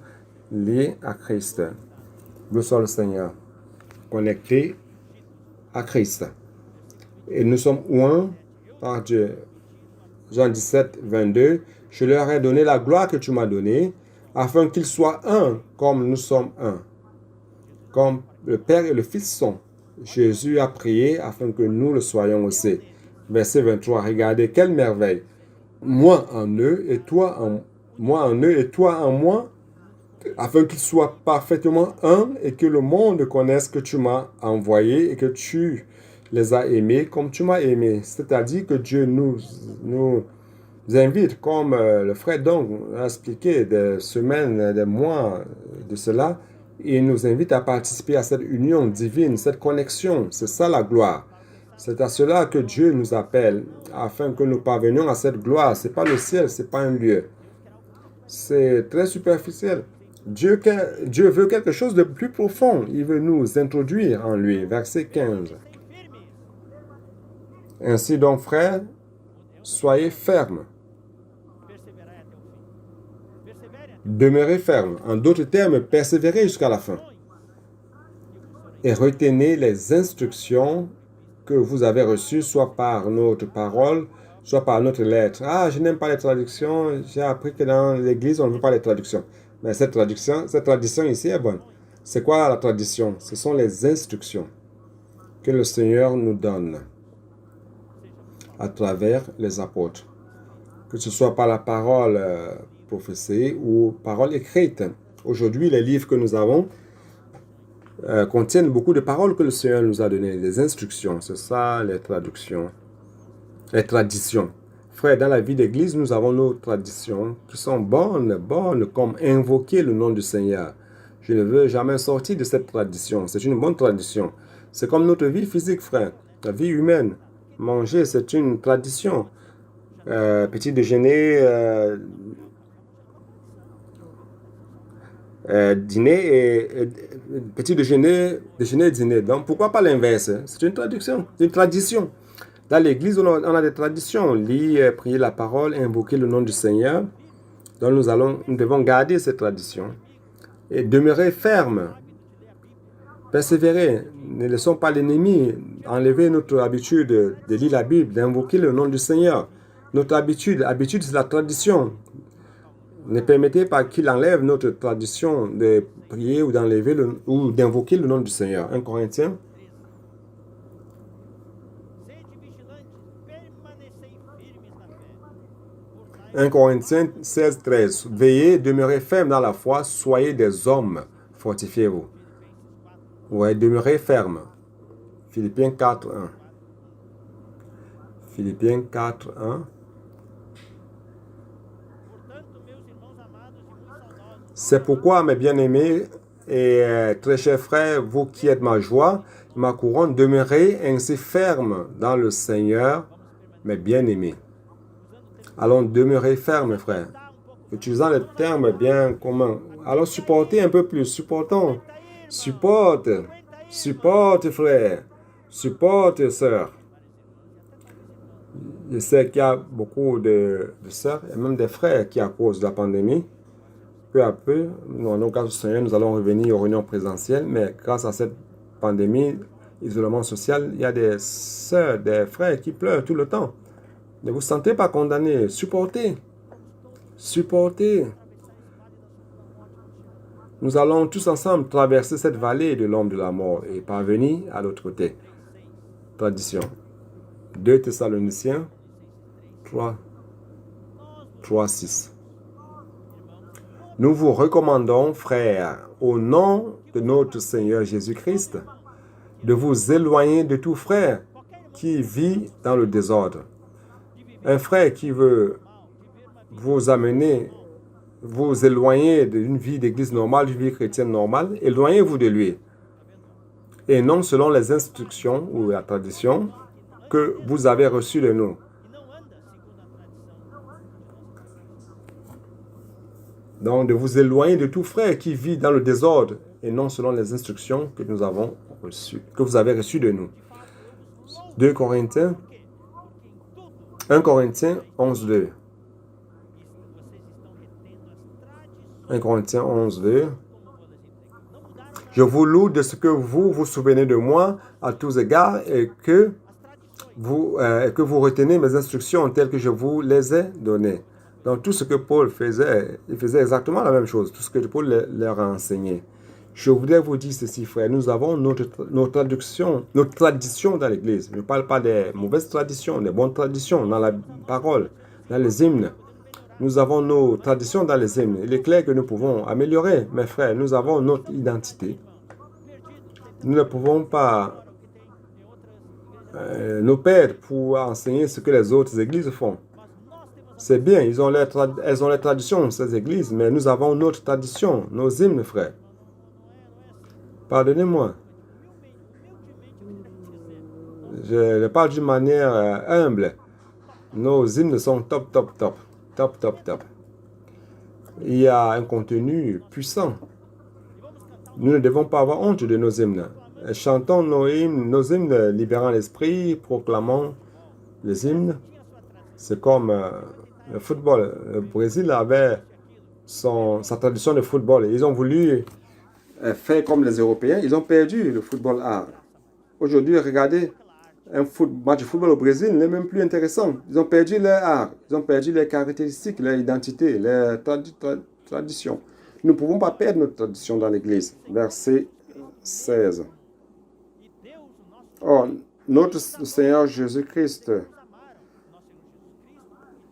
liés à Christ. Nous sommes le Seigneur, connectés à Christ. Et nous sommes un par Dieu. Jean 17, 22, je leur ai donné la gloire que tu m'as donnée, afin qu'ils soient un, comme nous sommes un. Comme le Père et le Fils sont. Jésus a prié afin que nous le soyons aussi. Verset 23, regardez quelle merveille. Moi en eux et toi en moi, afin qu'ils soient parfaitement un et que le monde connaisse que tu m'as envoyé et que tu les as aimés comme tu m'as aimé. C'est-à-dire que Dieu nous invite, comme le frère Dong a expliqué des semaines, des mois de cela, il nous invite à participer à cette union divine, cette connexion. C'est ça la gloire. C'est à cela que Dieu nous appelle, afin que nous parvenions à cette gloire. Ce n'est pas le ciel, ce n'est pas un lieu. C'est très superficiel. Dieu veut quelque chose de plus profond. Il veut nous introduire en lui. Verset 15. Ainsi donc, frères, soyez fermes. Demeurez fermes. En d'autres termes, persévérez jusqu'à la fin. Et retenez les instructions que vous avez reçues, soit par notre parole, soit par notre lettre. Ah, je n'aime pas les traductions. J'ai appris que dans l'Église, on ne veut pas les traductions. Mais cette tradition ici est bonne. C'est quoi la tradition? Ce sont les instructions que le Seigneur nous donne à travers les apôtres. Que ce soit par la parole prophétisée ou parole écrite. Aujourd'hui, les livres que nous avons contiennent beaucoup de paroles que le Seigneur nous a données, des instructions. C'est ça, les traductions. Les traditions. Frère, dans la vie d'église, nous avons nos traditions qui sont bonnes, comme invoquer le nom du Seigneur. Je ne veux jamais sortir de cette tradition. C'est une bonne tradition. C'est comme notre vie physique, frère. La vie humaine. Manger, c'est une tradition. Petit déjeuner, dîner et petit déjeuner, dîner. Donc, pourquoi pas l'inverse? C'est une tradition. C'est une tradition. Dans l'église, on a des traditions. Lire, prier la parole, invoquer le nom du Seigneur. Donc, nous devons garder cette tradition et demeurer fermes. Persévérer. Ne laissons pas l'ennemi enlever notre habitude de lire la Bible, d'invoquer le nom du Seigneur. Notre habitude, c'est la tradition. Ne permettez pas qu'il enlève notre tradition de prier ou d'invoquer le nom du Seigneur. 1 Corinthiens. 1 Corinthiens 16, 13. Veillez, demeurez fermes dans la foi, soyez des hommes, fortifiez-vous. Ouais, demeurez fermes. Philippiens 4, 1. Philippiens 4, 1. C'est pourquoi, mes bien-aimés et très chers frères, vous qui êtes ma joie, ma couronne, demeurez ainsi fermes dans le Seigneur, mes bien-aimés. Allons demeurer fermes, frères. Utilisant les termes bien communs. Allons supporter un peu plus. Supportons. Supporte, frère. Supporte, sœur. Je sais qu'il y a beaucoup de sœurs et même des frères qui, à cause de la pandémie, peu à peu, nous, grâce au Seigneur, nous allons revenir aux réunions présentielles, mais grâce à cette pandémie, isolement social, il y a des sœurs, des frères qui pleurent tout le temps. Ne vous sentez pas condamné. Supportez. Supportez. Nous allons tous ensemble traverser cette vallée de l'ombre de la mort et parvenir à l'autre côté. Tradition. 2 Thessaloniciens 3, 6. Nous vous recommandons, frères, au nom de notre Seigneur Jésus-Christ, de vous éloigner de tout frère qui vit dans le désordre. Un frère qui veut vous amener, vous éloigner d'une vie d'église normale, d'une vie chrétienne normale, éloignez-vous de lui. Et non selon les instructions ou la tradition que vous avez reçues de nous. Donc, de vous éloigner de tout frère qui vit dans le désordre et non selon les instructions que nous avons reçues, que vous avez reçues de nous. 1 Corinthiens 11, 2. 1 Corinthiens 11, 2. Je vous loue de ce que vous vous souvenez de moi à tous égards et que vous retenez mes instructions telles que je vous les ai données. Donc, tout ce que Paul faisait, il faisait exactement la même chose, tout ce que Paul leur a enseigné. Je voudrais vous dire ceci, frère, nous avons notre tradition dans l'Église. Je ne parle pas des mauvaises traditions, des bonnes traditions dans la parole, dans les hymnes. Nous avons nos traditions dans les hymnes. Il est clair que nous pouvons améliorer, mes frères, nous avons notre identité. Nous ne pouvons pas nous perdre pour enseigner ce que les autres églises font. C'est bien, elles ont les traditions, ces églises, mais nous avons notre tradition, nos hymnes, frères. Pardonnez-moi. Je parle d'une manière humble. Nos hymnes sont top. Il y a un contenu puissant. Nous ne devons pas avoir honte de nos hymnes. Chantons nos hymnes libérant l'esprit, proclamant Les hymnes, c'est comme le football. Le Brésil avait sa tradition de football. Ils ont voulu faire comme les Européens. Ils ont perdu le football art. Aujourd'hui, regardez, match de football au Brésil n'est même plus intéressant. Ils ont perdu leur art, ils ont perdu leurs caractéristiques, leur identité, leur tradition. Nous ne pouvons pas perdre notre tradition dans l'Église. Verset 16. Oh, notre Seigneur Jésus-Christ,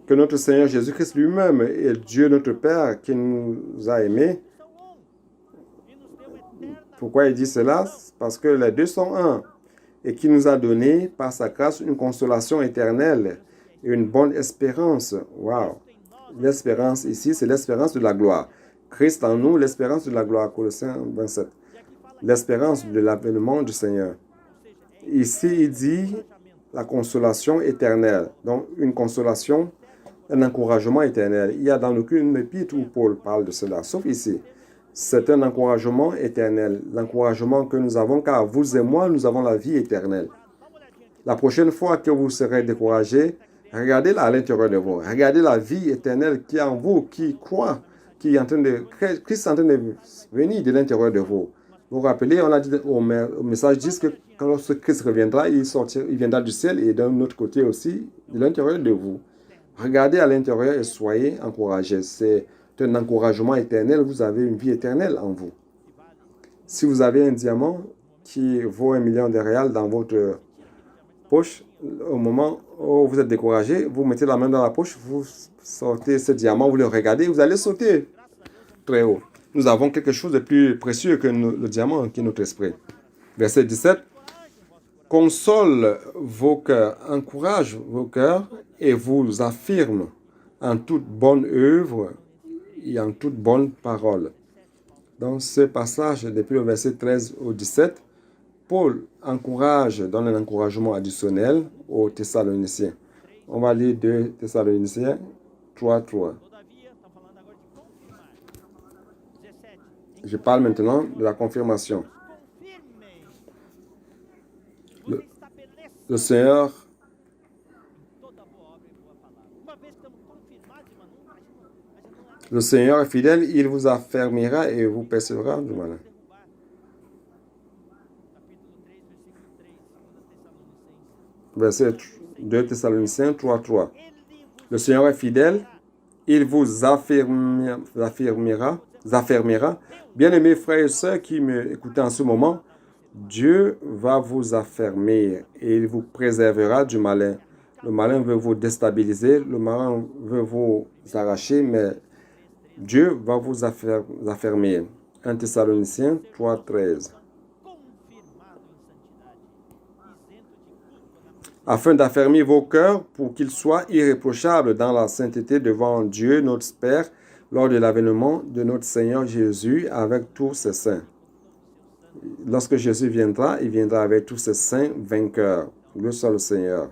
que notre Seigneur Jésus-Christ lui-même et Dieu notre Père qui nous a aimés. Pourquoi il dit cela? Parce que les deux sont un et qui nous a donné par sa grâce une consolation éternelle et une bonne espérance. Wow! L'espérance ici, c'est l'espérance de la gloire. Christ en nous, l'espérance de la gloire. Colossiens 27. L'espérance de l'avènement du Seigneur. Ici, il dit la consolation éternelle. Donc, une consolation, un encouragement éternel. Il y a dans aucune épître où Paul parle de cela, sauf ici. C'est un encouragement éternel. L'encouragement que nous avons, car vous et moi, nous avons la vie éternelle. La prochaine fois que vous serez découragé, regardez-la à l'intérieur de vous. Regardez la vie éternelle qui est en vous, qui croit, qui est en train de... Christ est en train de venir de l'intérieur de vous. Vous vous rappelez, on a dit au message 10 que quand Christ reviendra, il viendra du ciel et d'un autre côté aussi, de l'intérieur de vous. Regardez à l'intérieur et soyez encouragés. C'est un encouragement éternel. Vous avez une vie éternelle en vous. Si vous avez un diamant qui vaut 1 million de réals dans votre poche, au moment où vous êtes découragé, vous mettez la main dans la poche, vous sortez ce diamant, vous le regardez, vous allez sauter très haut. Nous avons quelque chose de plus précieux que le diamant, qui est notre esprit. Verset 17. Console vos cœurs, encourage vos cœurs et vous affirme en toute bonne œuvre et en toute bonne parole. Dans ce passage, depuis le verset 13 au 17, Paul donne un encouragement additionnel aux Thessaloniciens. On va lire 2 Thessaloniciens 3:3. Je parle maintenant de la confirmation. Le Seigneur est fidèle, il vous affermira et vous persévérera du malin. Verset 2 Thessaloniciens 3:3. Le Seigneur est fidèle, il vous affermira. Bien-aimés frères et sœurs qui m'écoutez en ce moment, Dieu va vous affermir et il vous préservera du malin. Le malin veut vous déstabiliser, le malin veut vous arracher, mais Dieu va vous affermir. 1 Thessaloniciens 3:13. Afin d'affermir vos cœurs pour qu'ils soient irréprochables dans la sainteté devant Dieu, notre Père, lors de l'avènement de notre Seigneur Jésus avec tous ses saints. Lorsque Jésus viendra, il viendra avec tous ses saints vainqueurs. Gloire soit le Seigneur.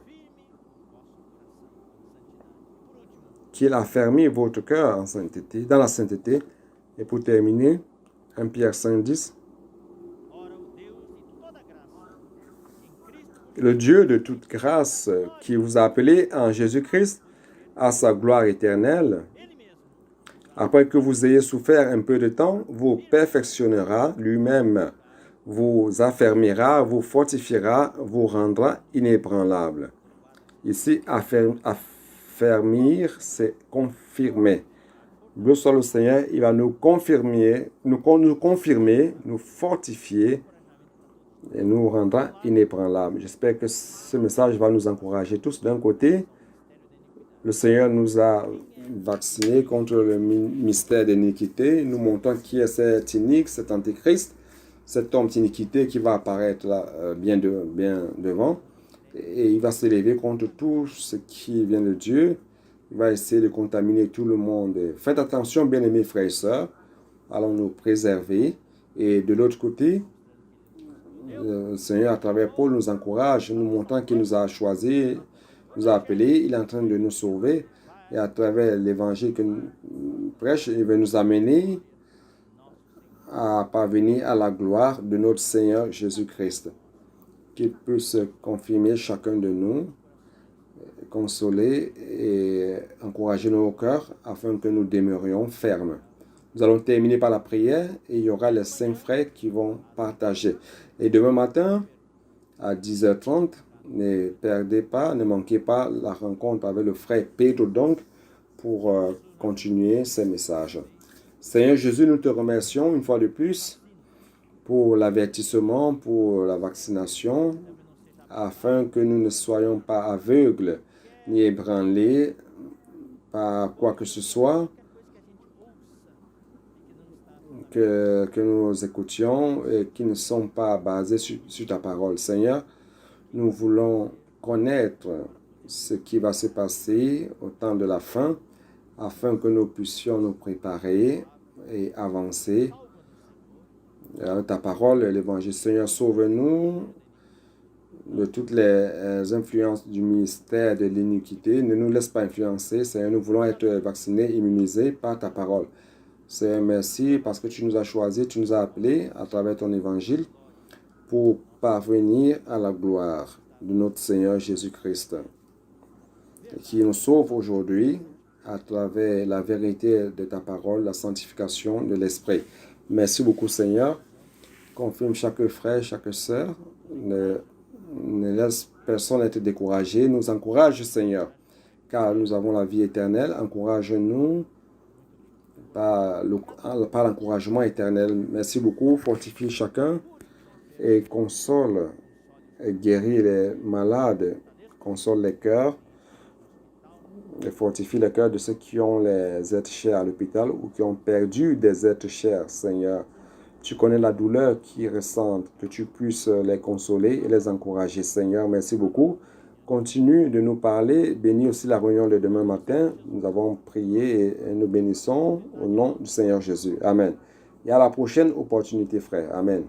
Qu'il affermit votre cœur en sainteté, dans la sainteté. Et pour terminer, 1 Pierre 5:10. Le Dieu de toute grâce qui vous a appelé en Jésus-Christ à sa gloire éternelle, après que vous ayez souffert un peu de temps, vous perfectionnera lui-même, vous affermira, vous fortifiera, vous rendra inébranlable. Ici, affermir, c'est confirmer. Gloire soit le Seigneur, il va nous confirmer, nous fortifier et nous rendra inébranlables. J'espère que ce message va nous encourager tous. D'un côté, le Seigneur nous a vaccinés contre le mystère d'iniquité, nous montrant qui est cet inique, cet antichrist, cet homme d'iniquité qui va apparaître là, bien devant, et il va s'élever contre tout ce qui vient de Dieu. Il va essayer de contaminer tout le monde. Faites attention, bien-aimés frères et sœurs, allons nous préserver. Et de l'autre côté, le Seigneur, à travers Paul, nous encourage, nous montrant qu'il nous a choisis, nous a appelés, il est en train de nous sauver. Et à travers l'évangile que nous prêche, il veut nous amener à parvenir à la gloire de notre Seigneur Jésus-Christ. Qu'il puisse confirmer chacun de nous consoler et encourager nos cœurs afin que nous demeurions fermes. Nous allons terminer par la prière et il y aura les 5 frères qui vont partager. Et demain matin, à 10h30, ne perdez pas, ne manquez pas la rencontre avec le frère Pedro donc pour continuer ces messages. Seigneur Jésus, nous te remercions une fois de plus pour l'avertissement, pour la vaccination, afin que nous ne soyons pas aveugles ni ébranlés par quoi que ce soit, que nous écoutions et qui ne sont pas basés sur ta parole. Seigneur, nous voulons connaître ce qui va se passer au temps de la fin, afin que nous puissions nous préparer et avancer. Ta parole, l'évangile. Seigneur, sauve-nous de toutes les influences du ministère de l'iniquité. Ne nous laisse pas influencer. Seigneur, nous voulons être vaccinés, immunisés par ta parole. Seigneur, merci parce que tu nous as choisis, tu nous as appelés à travers ton évangile pour parvenir à la gloire de notre Seigneur Jésus-Christ, qui nous sauve aujourd'hui à travers la vérité de ta parole, la sanctification de l'Esprit. Merci beaucoup, Seigneur. Confirme chaque frère, chaque sœur. Ne laisse personne être découragé. Nous encourage, Seigneur, car nous avons la vie éternelle. Encourage-nous par l'encouragement éternel. Merci beaucoup. Fortifie chacun et console et guérit les malades. Console les cœurs et fortifie le cœur de ceux qui ont les êtres chers à l'hôpital ou qui ont perdu des êtres chers, Seigneur. Tu connais la douleur qu'ils ressentent, que tu puisses les consoler et les encourager, Seigneur. Merci beaucoup. Continue de nous parler. Bénis aussi la réunion de demain matin. Nous avons prié et nous bénissons au nom du Seigneur Jésus. Amen. Et à la prochaine opportunité, frère. Amen.